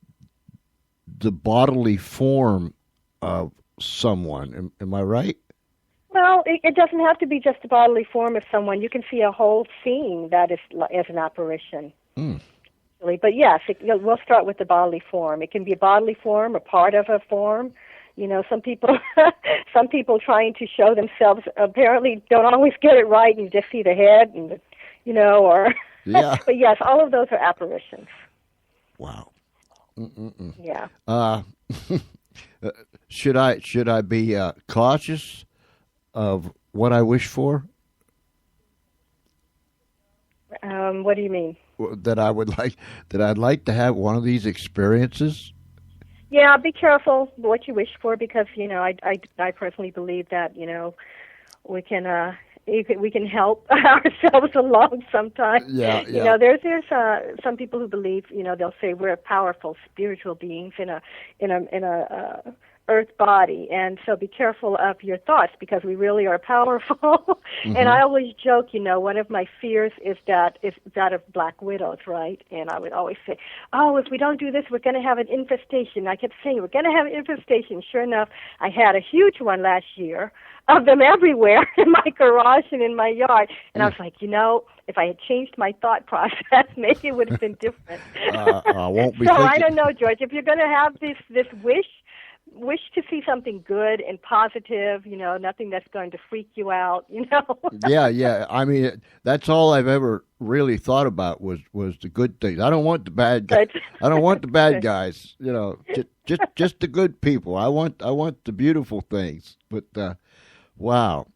B: the bodily form of someone. Am I right?
C: Well, it doesn't have to be just the bodily form of someone. You can see a whole scene that is as an apparition.
B: Mm.
C: But yes, we'll start with the bodily form. It can be a bodily form, a part of a form. Some people trying to show themselves apparently don't always get it right, and you just see the head, and or.
B: Yeah.
C: But yes, all of those are apparitions.
B: Wow.
C: Yeah.
B: Should I be cautious of what I wish for?
C: What do you mean?
B: That I'd like to have one of these experiences.
C: Yeah, be careful what you wish for, because I personally believe that we can help ourselves along sometimes.
B: Yeah.
C: There's some people who believe they'll say we're powerful spiritual beings in a earth body, and so be careful of your thoughts, because we really are powerful. Mm-hmm. And I always joke, one of my fears is that of black widows, right? And I would always say, oh, if we don't do this, we're going to have an infestation. I kept saying, we're going to have an infestation. Sure enough, I had a huge one last year of them everywhere in my garage and in my yard. And I was like, if I had changed my thought process, maybe it would have been different.
B: I won't be
C: so
B: thinking...
C: I don't know, George. If you're going to have this wish to see something good and positive, nothing that's going to freak you out,
B: Yeah. I mean, that's all I've ever really thought about was the good things. I don't want the bad guys. I don't want the bad guys. Just the good people. I want the beautiful things. But wow,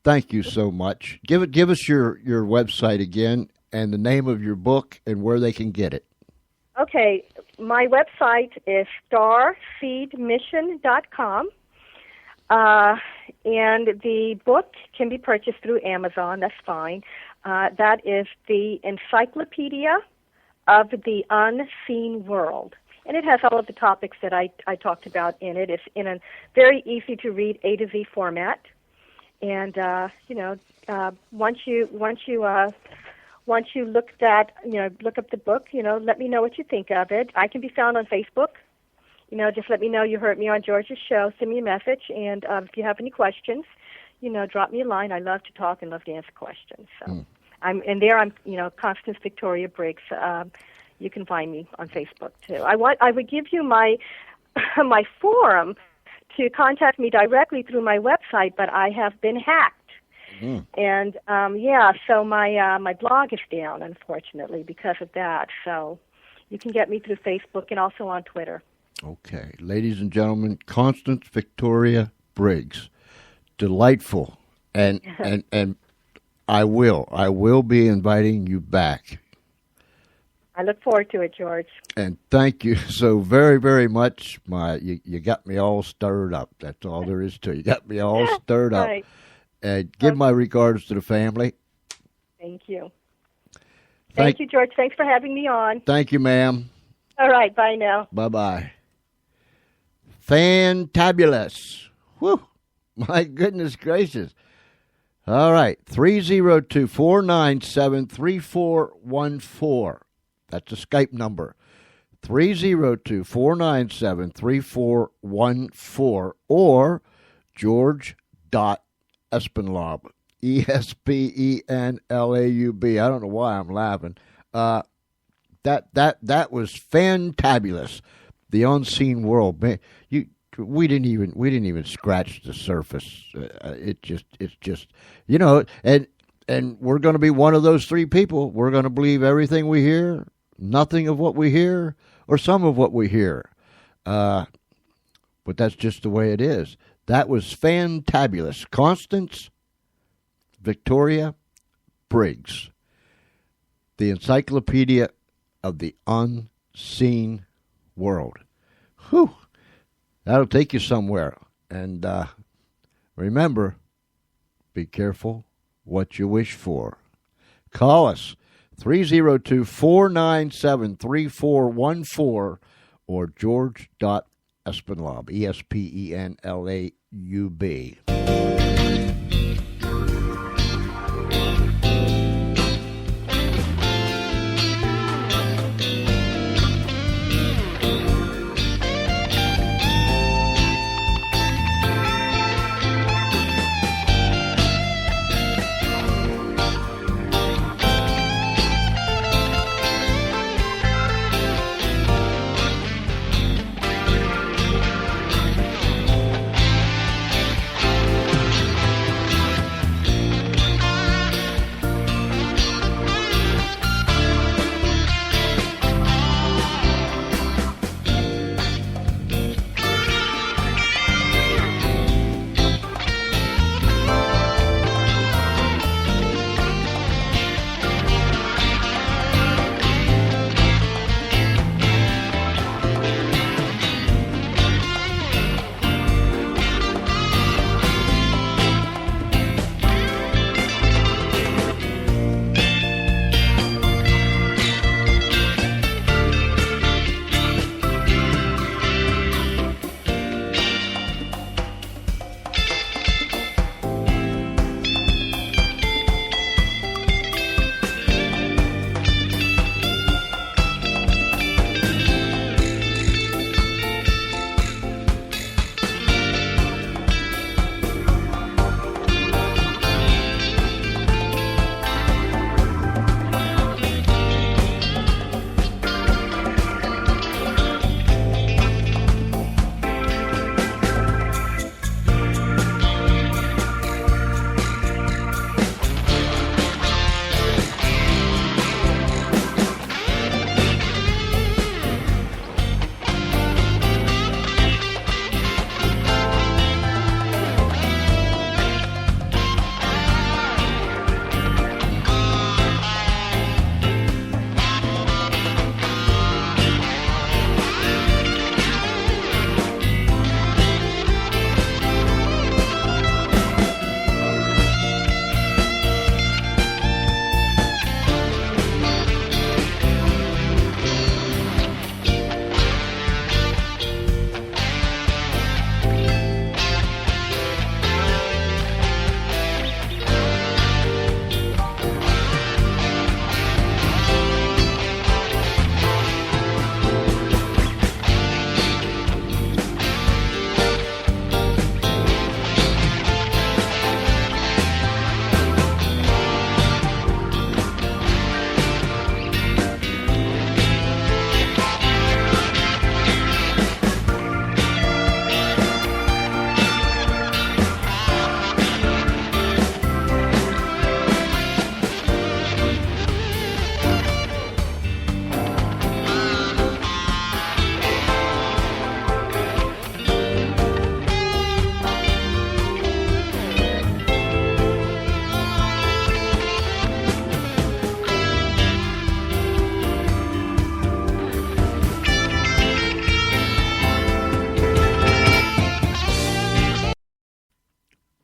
B: thank you so much. Give us your website again and the name of your book and where they can get it.
C: Okay, my website is starseedmission.com, and the book can be purchased through Amazon. That's fine. That is the Encyclopedia of the Unseen World. And it has all of the topics that I talked about in it. It's in a very easy to read A to Z format. And once you look up the book, let me know what you think of it. I can be found on Facebook. Just let me know you heard me on George's show. Send me a message, and if you have any questions, drop me a line. I love to talk and love to answer questions. So I'm Constance Victoria Briggs. You can find me on Facebook too. I would give you my my forum to contact me directly through my website, but I have been hacked. And so my blog is down, unfortunately, because of that. So you can get me through Facebook and also on Twitter.
B: Okay, ladies and gentlemen, Constance Victoria Briggs, delightful, and I will be inviting you back.
C: I look forward to it, George.
B: And thank you so very, very much. You got me all stirred up. That's all there is to it. You got me all stirred up.
C: Right.
B: And give my regards to the family.
C: Thank you. Thank you, George. Thanks for having me on.
B: Thank you, ma'am.
C: All right. Bye now.
B: Bye-bye. Fantabulous. Whew. My goodness gracious. All right. 302-497-3414. That's a Skype number. 302-497-3414 or george.espenlaub. ESPENLAUB. I don't know why I'm laughing. That was fantabulous. The unseen world, man. We didn't even scratch the surface. It's just and we're going to be one of those three people. We're going to believe everything we hear, nothing of what we hear, or some of what we hear. But that's just the way it is. That was fantabulous. Constance Victoria Briggs, the Encyclopedia of the Unseen World. Whew. That'll take you somewhere. And remember, be careful what you wish for. Call us, 302-497-3414 or george.espenlaub, ESPENLAUB.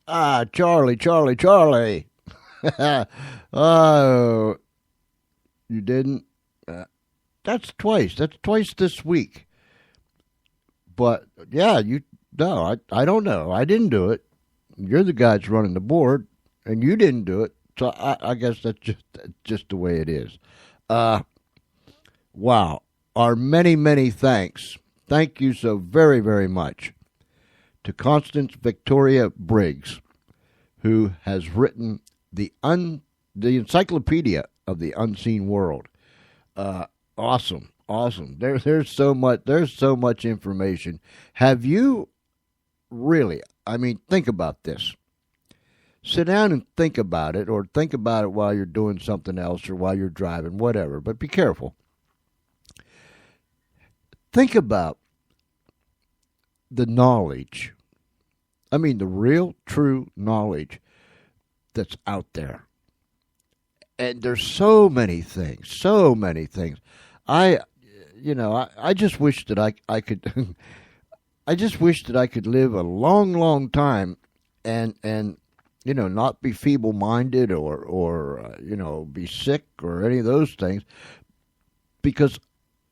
B: Charlie, Charlie, Charlie. Oh, you didn't? That's twice. That's twice this week. But, yeah, no, I don't know. I didn't do it. You're the guy that's running the board, and you didn't do it. So I guess that's just the way it is. Wow. Our many, many thanks. Thank you so very, very much to Constance Victoria Briggs, who has written the Encyclopedia of the Unseen World. Awesome. There's so much information. Have you really? I mean, think about this. Sit down and think about it, or think about it while you're doing something else, or while you're driving, whatever. But be careful. Think about the knowledge. I mean, the real, true knowledge that's out there. And there's so many things. I just wish that I could. I just wish that I could live a long, long time, and not be feeble-minded or be sick or any of those things, because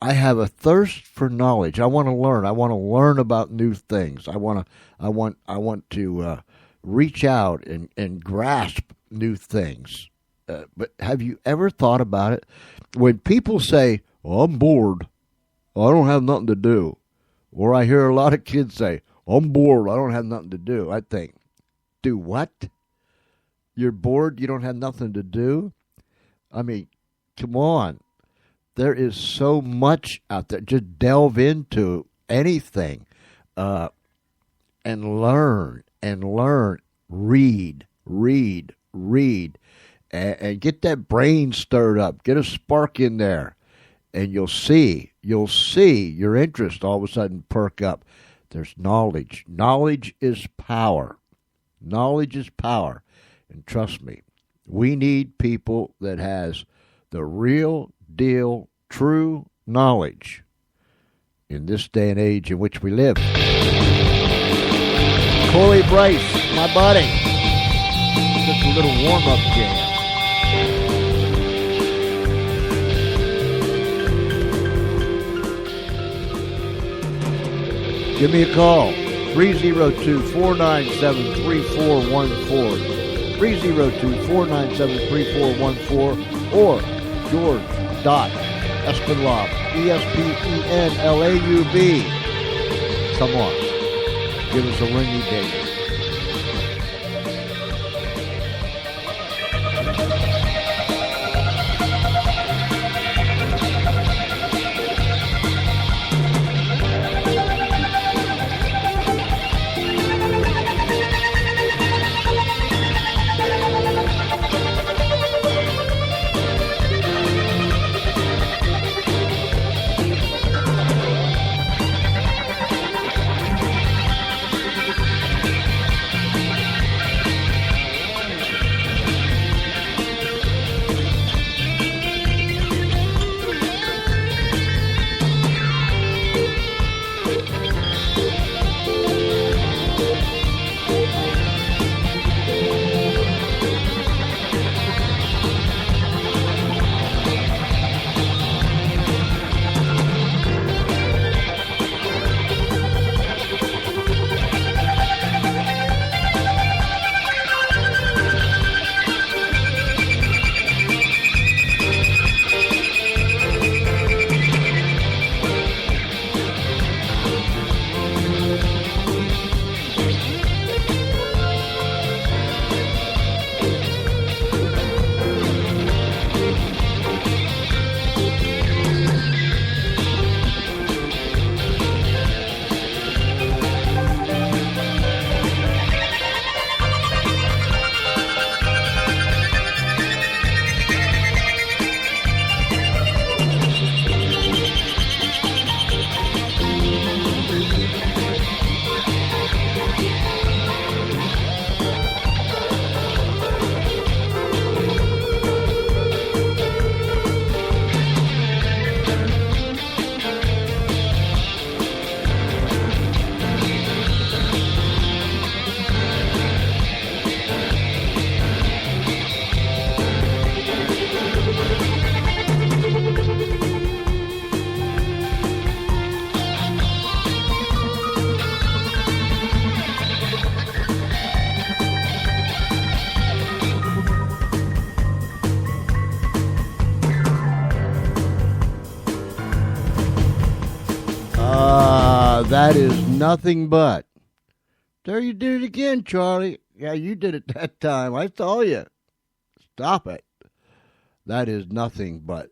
B: I have a thirst for knowledge. I want to learn. I want to learn about new things. I want to reach out and grasp new things. But have you ever thought about it? When people say, "Oh, I'm bored. I don't have nothing to do," or I hear a lot of kids say, "I'm bored. I don't have nothing to do," I think, do what? You're bored? You don't have nothing to do? I mean, come on. There is so much out there. Just delve into anything and learn. Read. And get that brain stirred up. Get a spark in there. And you'll see your interest all of a sudden perk up. There's knowledge. Knowledge is power. And trust me, we need people that has the real deal, true knowledge in this day and age in which we live. Corey Bryce, my buddy. Just a little warm-up jam. Give me a call, 302-497-3414, 302-497-3414, or george.espenlaub, ESPENLAUB. Come on, give us a ringy ding. That is nothing but. There you did it again, Charlie. Yeah, you did it that time. I saw you. Stop it. That is nothing but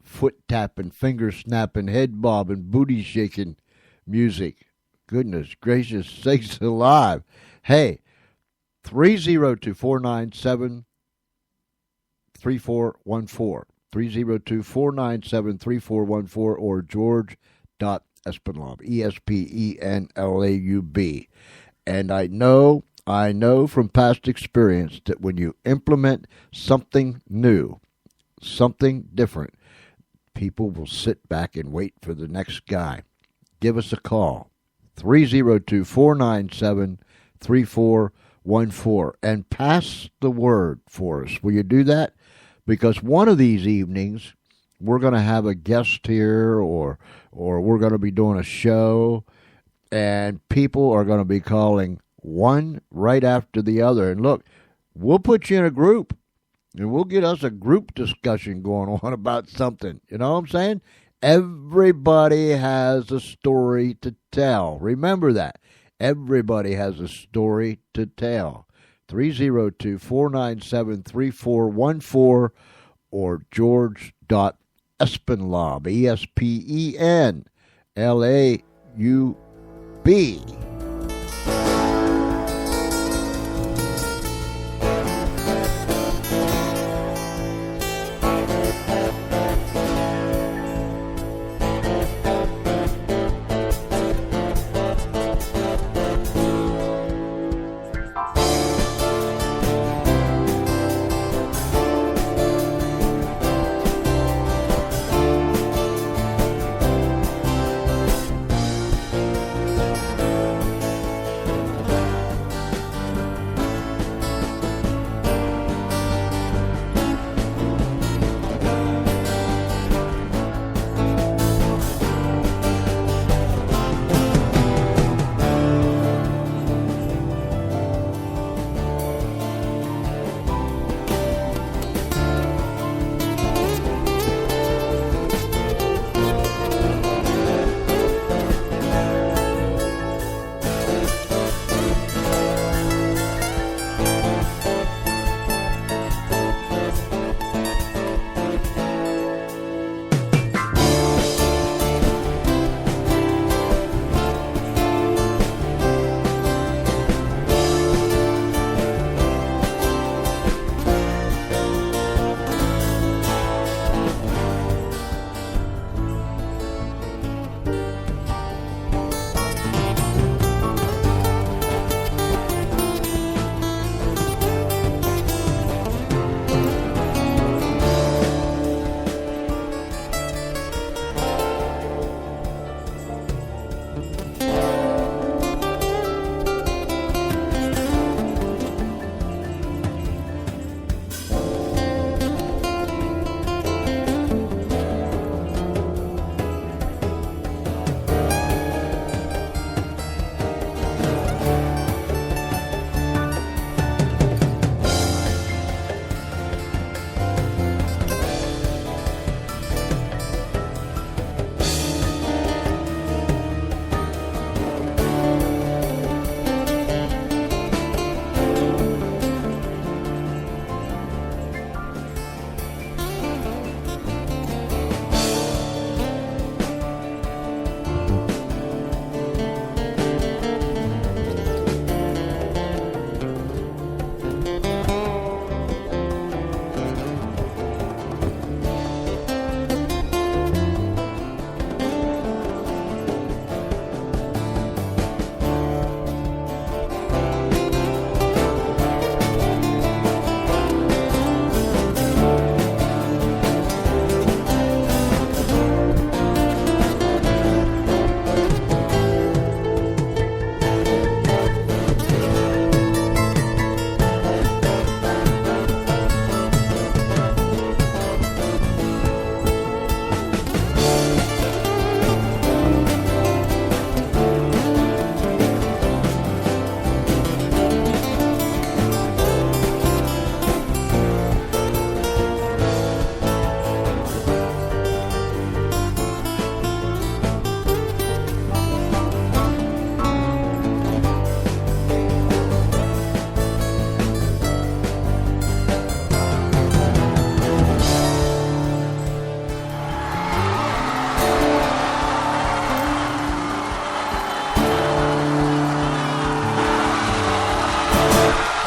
B: foot tapping, finger snapping, head bobbing, booty shaking music. Goodness gracious sakes alive. Hey, 302-497-3414. 302-497-3414 or george.espenlaub, ESPENLAUB. And I know from past experience that when you implement something new, something different, people will sit back and wait for the next guy. Give us a call, 302-497-3414, and pass the word for us. Will you do that? Because one of these evenings, we're going to have a guest here or we're going to be doing a show, and people are going to be calling one right after the other. And look, we'll put you in a group, and we'll get us a group discussion going on about something. You know what I'm saying? Everybody has a story to tell. Remember that. Everybody has a story to tell. 302-497-3414 or george.espenlaub, ESPENLAUB.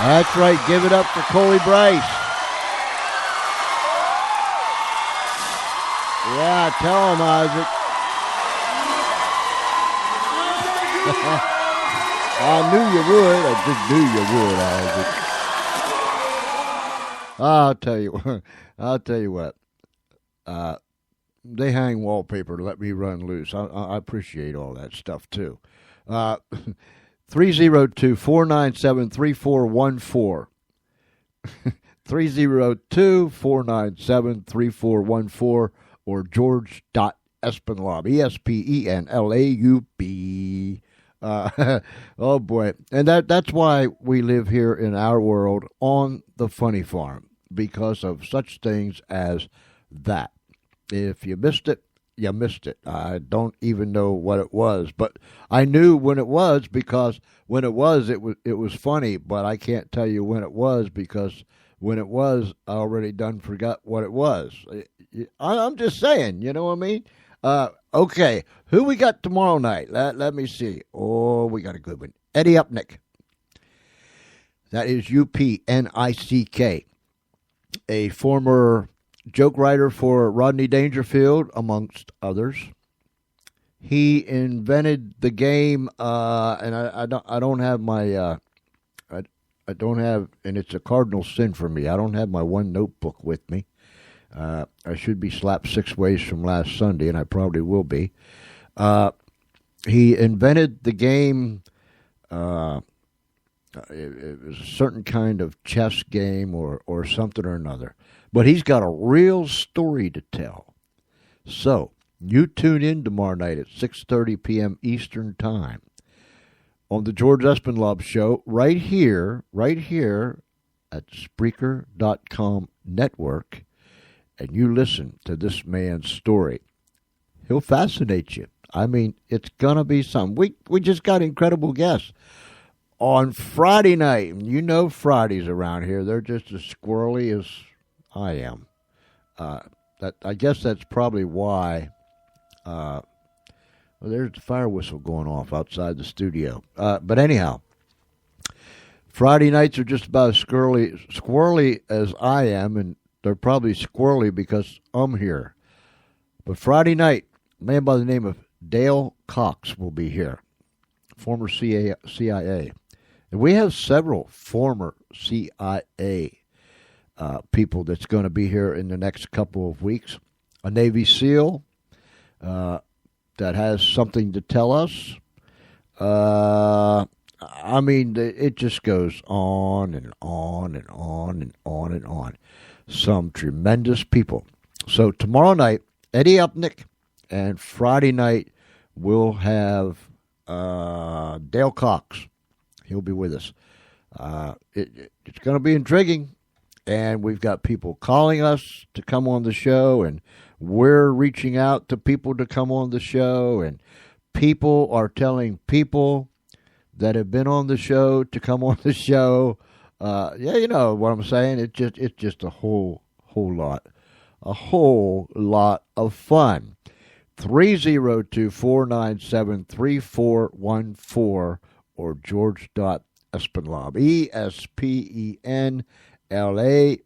B: That's right. Give it up for Coley Bryce. Yeah, tell him, Isaac. I knew you would. I just knew you would, Isaac. I'll tell you what. I'll tell you what. They hang wallpaper to let me run loose. I appreciate all that stuff too. 302-497-3414. 302-497-3414 or george.espenlaub. ESPENLAUB. Oh boy. And that's why we live here in our world on the funny farm, because of such things as that. If you missed it, you missed it. I don't even know what it was, but I knew when it was, because when it was funny, but I can't tell you when it was, because when it was, I already done forgot what it was. I'm just saying, you know what I mean? Okay, who we got tomorrow night? Let me see. Oh, we got a good one. Eddie Upnick. That is UPNICK. A former joke writer for Rodney Dangerfield, amongst others. He invented the game, and I don't have my I don't have, and it's a cardinal sin for me. I don't have my one notebook with me. I should be slapped 6 ways from last Sunday, and I probably will be. He invented the game. It was a certain kind of chess game or something or another. But he's got a real story to tell. So, you tune in tomorrow night at 6:30 p.m. Eastern Time on the George Espenlaub Show, right here at Spreaker.com network, and you listen to this man's story. He'll fascinate you. I mean, it's going to be something. We just got incredible guests. On Friday night, you know Fridays around here, they're just as squirrely as I am. I guess that's probably why. Well, there's the fire whistle going off outside the studio. But anyhow, Friday nights are just about as squirrely as I am, and they're probably squirrely because I'm here. But Friday night, a man by the name of Dale Cox will be here, former CIA. And we have several former CIA people that's going to be here in the next couple of weeks. A Navy SEAL that has something to tell us. I mean, it just goes on and on and on and on and on. Some tremendous people. So tomorrow night, Eddie Upnick, and Friday night we'll have Dale Cox. He'll be with us. It's going to be intriguing, and we've got people calling us to come on the show, and we're reaching out to people to come on the show, and people are telling people that have been on the show to come on the show. Yeah, you know what I'm saying. It's just a whole lot of fun. 302-497-3414 or george.espenlaub. ESPENLAUB.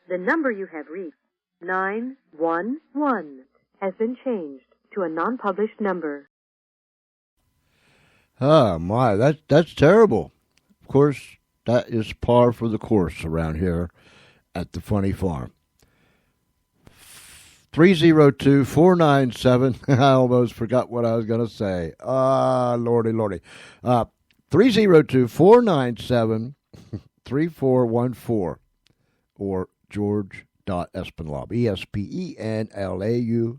D: The number you have reached, 911, has been changed to a non-published number.
B: Oh, my, that's terrible. Of course, that is par for the course around here at the Funny Farm. 302-497. I almost forgot what I was going to say. Lordy. 302-497-3414 or george.espenlaub. ESPENLAUB.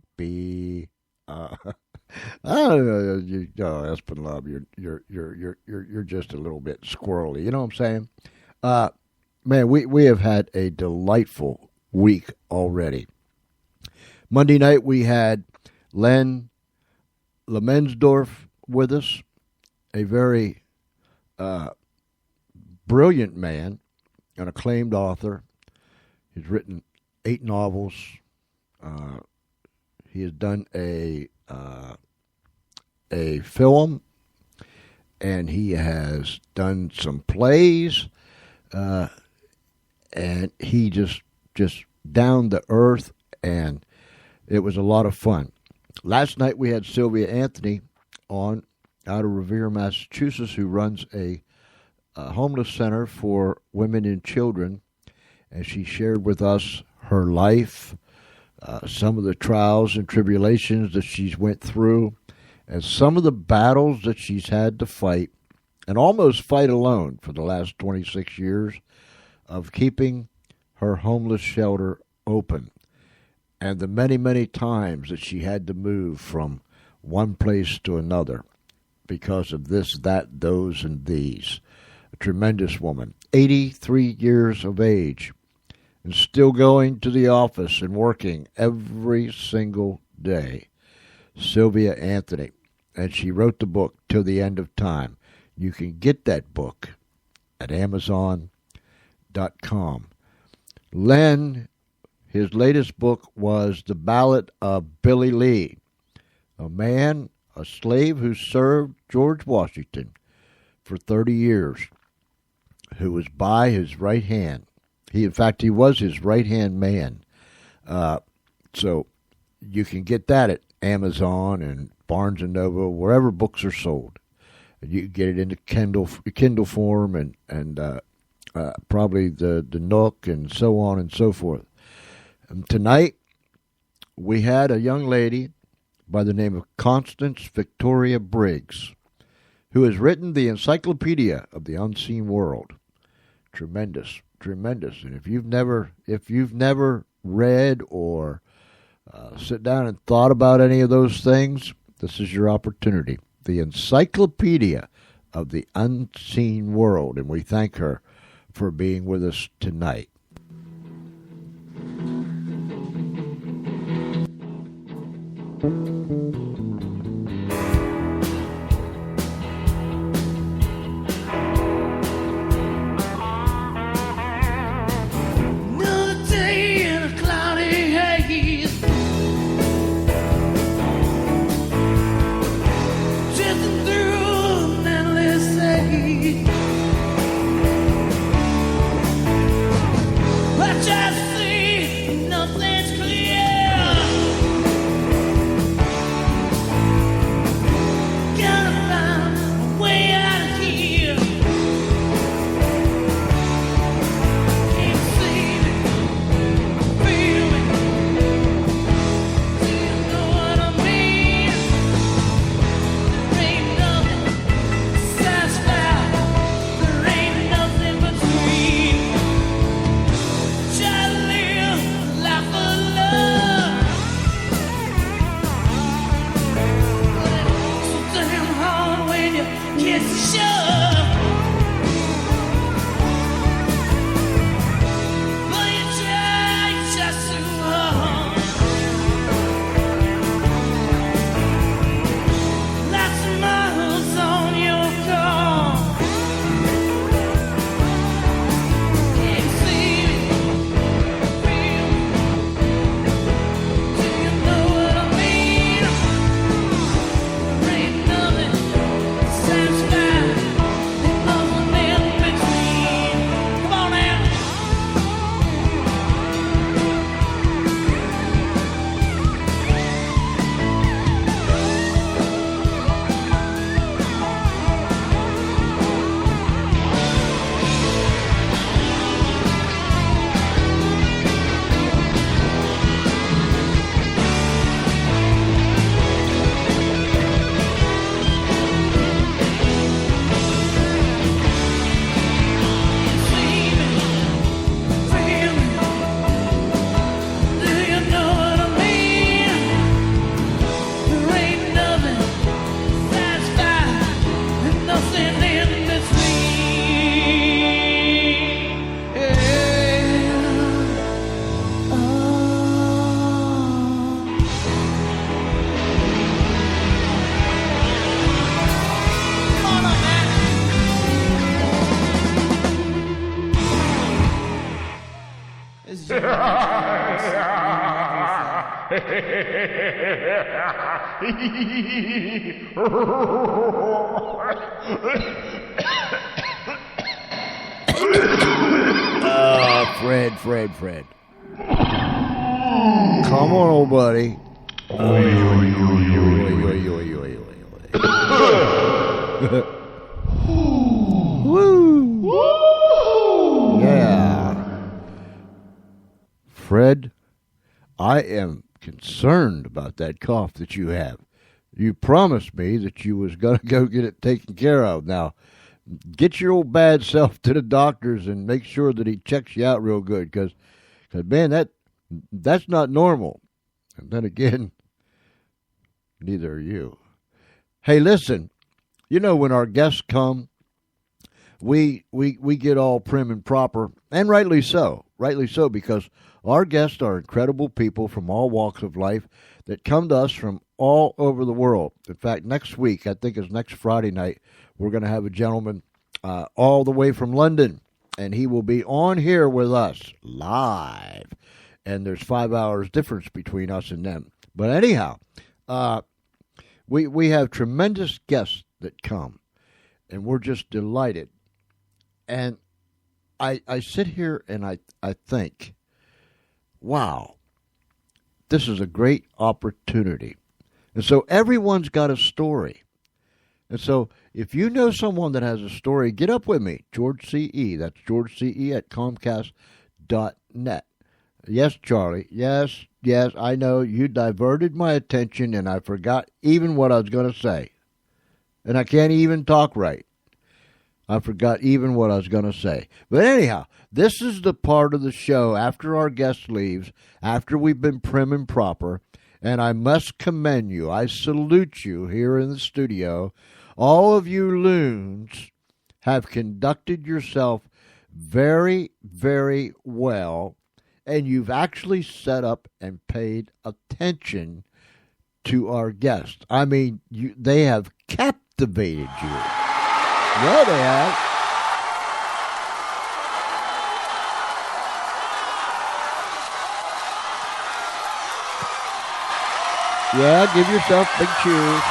B: Espenlaub, you're just a little bit squirrely. You know what I'm saying? Man, we have had a delightful week already. Monday night we had Len Lemensdorf with us, a very brilliant man, an acclaimed author. He's written 8 novels. He has done a film, and he has done some plays, and he just down to earth, and it was a lot of fun. Last night we had Sylvia Anthony on out of Revere, Massachusetts, who runs a homeless center for women and children, and she shared with us her life, some of the trials and tribulations that she's went through, and some of the battles that she's had to fight, and almost fight alone for the last 26 years of keeping her homeless shelter open, and the many, many times that she had to move from one place to another because of this, that, those, and these. A tremendous woman, 83 years of age, and still going to the office and working every single day. Sylvia Anthony. And she wrote the book, Till the End of Time. You can get that book at Amazon.com. Len, his latest book was The Ballad of Billy Lee, a man, a slave who served George Washington for 30 years, who was by his right hand. He was his right-hand man. So you can get that at Amazon and Barnes & Noble, wherever books are sold. You can get it into Kindle form and probably the Nook and so on and so forth. Tonight, we had a young lady by the name of Constance Victoria Briggs, who has written the Encyclopedia of the Unseen World. Tremendous. And if you've never read or sit down and thought about any of those things, this is your opportunity. The Encyclopedia of the Unseen World, and we thank her for being with us tonight.
E: It's George.
B: Fred. Come on, old buddy. Woo! Yeah. Fred, I am concerned about that cough that you have. You promised me that you was going to go get it taken care of. Now, get your old bad self to the doctors and make sure that he checks you out real good, because man, that's not normal. And then again, neither are you. Hey, listen, you know, when our guests come, we get all prim and proper, and rightly so, because our guests are incredible people from all walks of life that come to us from all over the world. In fact, next week, I think it's next Friday night, we're going to have a gentleman all the way from London, and he will be on here with us live. And there's 5 hours difference between us and them. But anyhow, we have tremendous guests that come, and we're just delighted. And I sit here and I think, wow, this is a great opportunity. And so everyone's got a story. And so if you know someone that has a story, get up with me, George CE. That's George CE at Comcast.net. Yes, Charlie. Yes, I know you diverted my attention and I forgot even what I was going to say. And I can't even talk right. I forgot even what I was going to say. But anyhow, this is the part of the show after our guest leaves, after we've been prim and proper, and I must commend you. I salute you here in the studio. All of you loons have conducted yourself very, very well, and you've actually set up and paid attention to our guests. I mean, they have captivated you. Yeah, they have. Yeah, give yourself big cheers.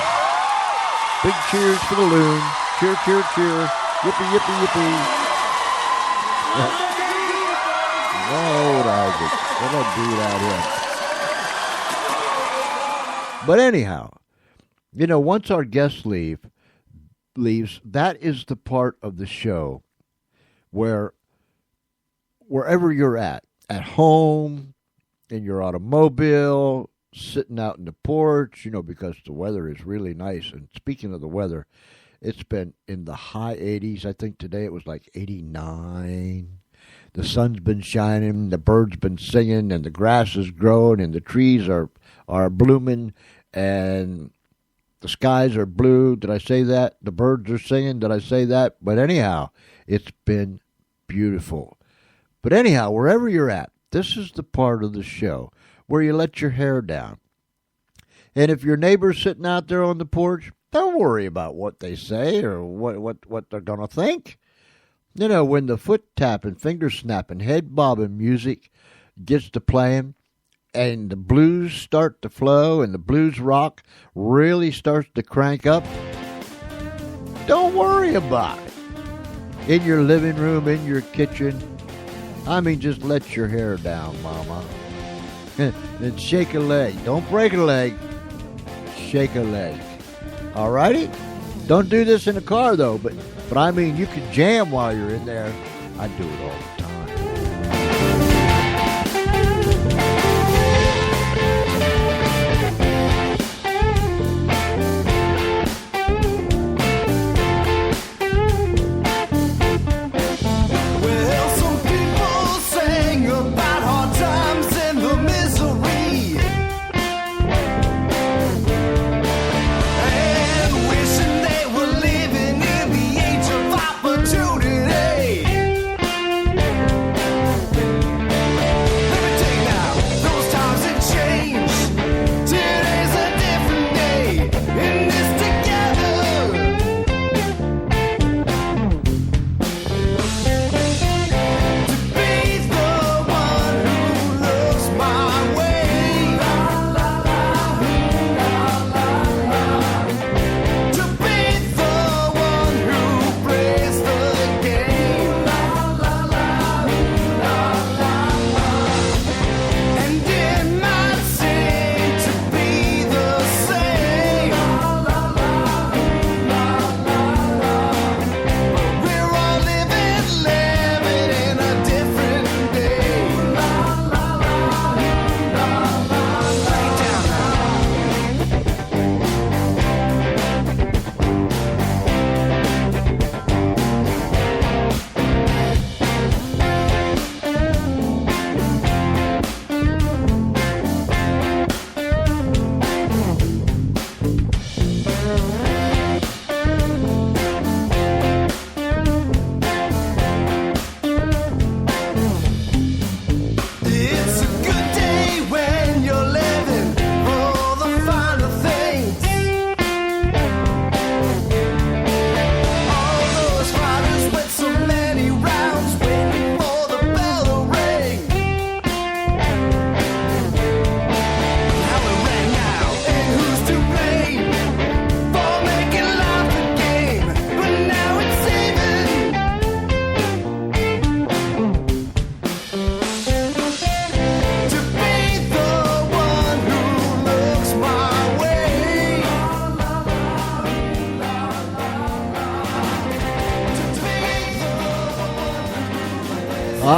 B: Big cheers for the loon. Cheer, cheer, cheer. Yippee, yippee, yippee. What I do out here? But anyhow, you know, once our guests leaves, that is the part of the show where wherever you're at home, in your automobile, sitting out in the porch, you know, because the weather is really nice. And speaking of the weather, it's been in the high 80s. I think today it was like 89. The sun's been shining, the birds been singing, and the grass is growing, and the trees are blooming, and the skies are blue. Did I say that? The birds are singing. Did I say that? But anyhow, it's been beautiful. But anyhow, wherever you're at, this is the part of the show where you let your hair down. And if your neighbor's sitting out there on the porch, don't worry about what they say or what they're going to think. You know, when the foot tapping, finger snapping, head bobbing music gets to playing, and the blues start to flow and the blues rock really starts to crank up, don't worry about it. In your living room, in your kitchen, I mean, just let your hair down, mama. And shake a leg. Don't break a leg. Shake a leg. All righty? Don't do this in a car, though, but I mean, you can jam while you're in there. I do it all the time.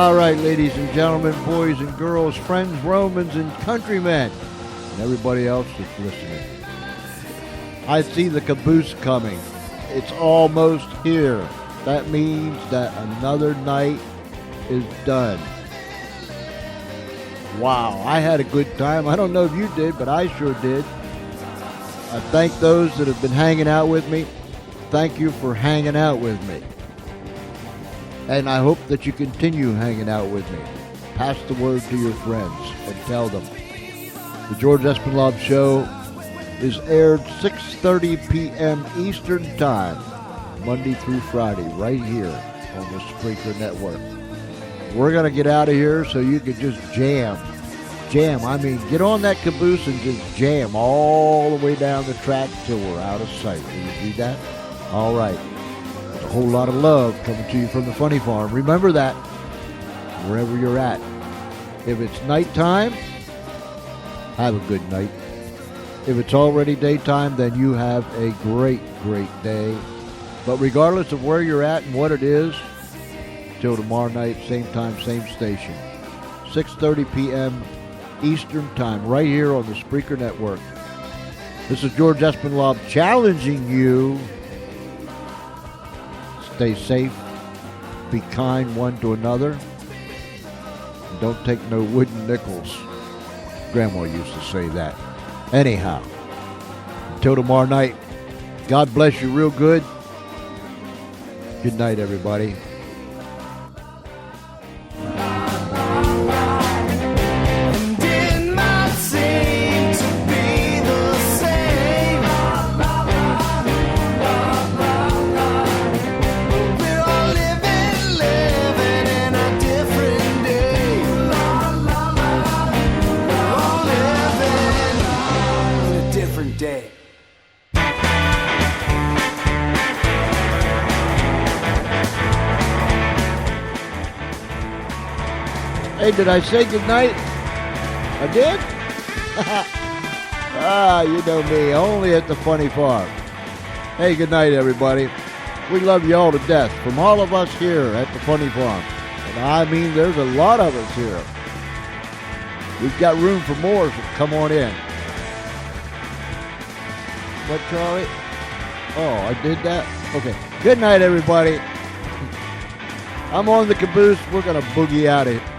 B: All right, ladies and gentlemen, boys and girls, friends, Romans, and countrymen, and everybody else that's listening. I see the caboose coming. It's almost here. That means that another night is done. Wow, I had a good time. I don't know if you did, but I sure did. I thank those that have been hanging out with me. Thank you for hanging out with me. And I hope that you continue hanging out with me. Pass the word to your friends and tell them. The George Espenlaub Show is aired 6:30 p.m. Eastern Time, Monday through Friday, right here on the Spreaker Network. We're going to get out of here so you can just jam. I mean, get on that caboose and just jam all the way down the track till we're out of sight. Will you do that? All right. There's a whole lot of love coming to you from the Funny Farm. Remember that wherever you're at. If it's nighttime, have a good night. If it's already daytime, then you have a great, great day. But regardless of where you're at and what it is, till tomorrow night, same time, same station. 6:30 p.m. Eastern Time, right here on the Spreaker Network. This is George Espenlaub challenging you. Stay safe. Be kind one to another. And don't take no wooden nickels. Grandma used to say that. Anyhow, until tomorrow night, God bless you real good. Good night, everybody.
E: Day.
B: Hey, did I say goodnight? I did? You know me, only at the Funny Farm. Hey, good night, everybody. We love you all to death, from all of us here at the Funny Farm. And I mean, there's a lot of us here. We've got room for more, so come on in. What, Charlie? Oh, I did that? Okay. Good night, everybody. I'm on the caboose. We're going to boogie out of here.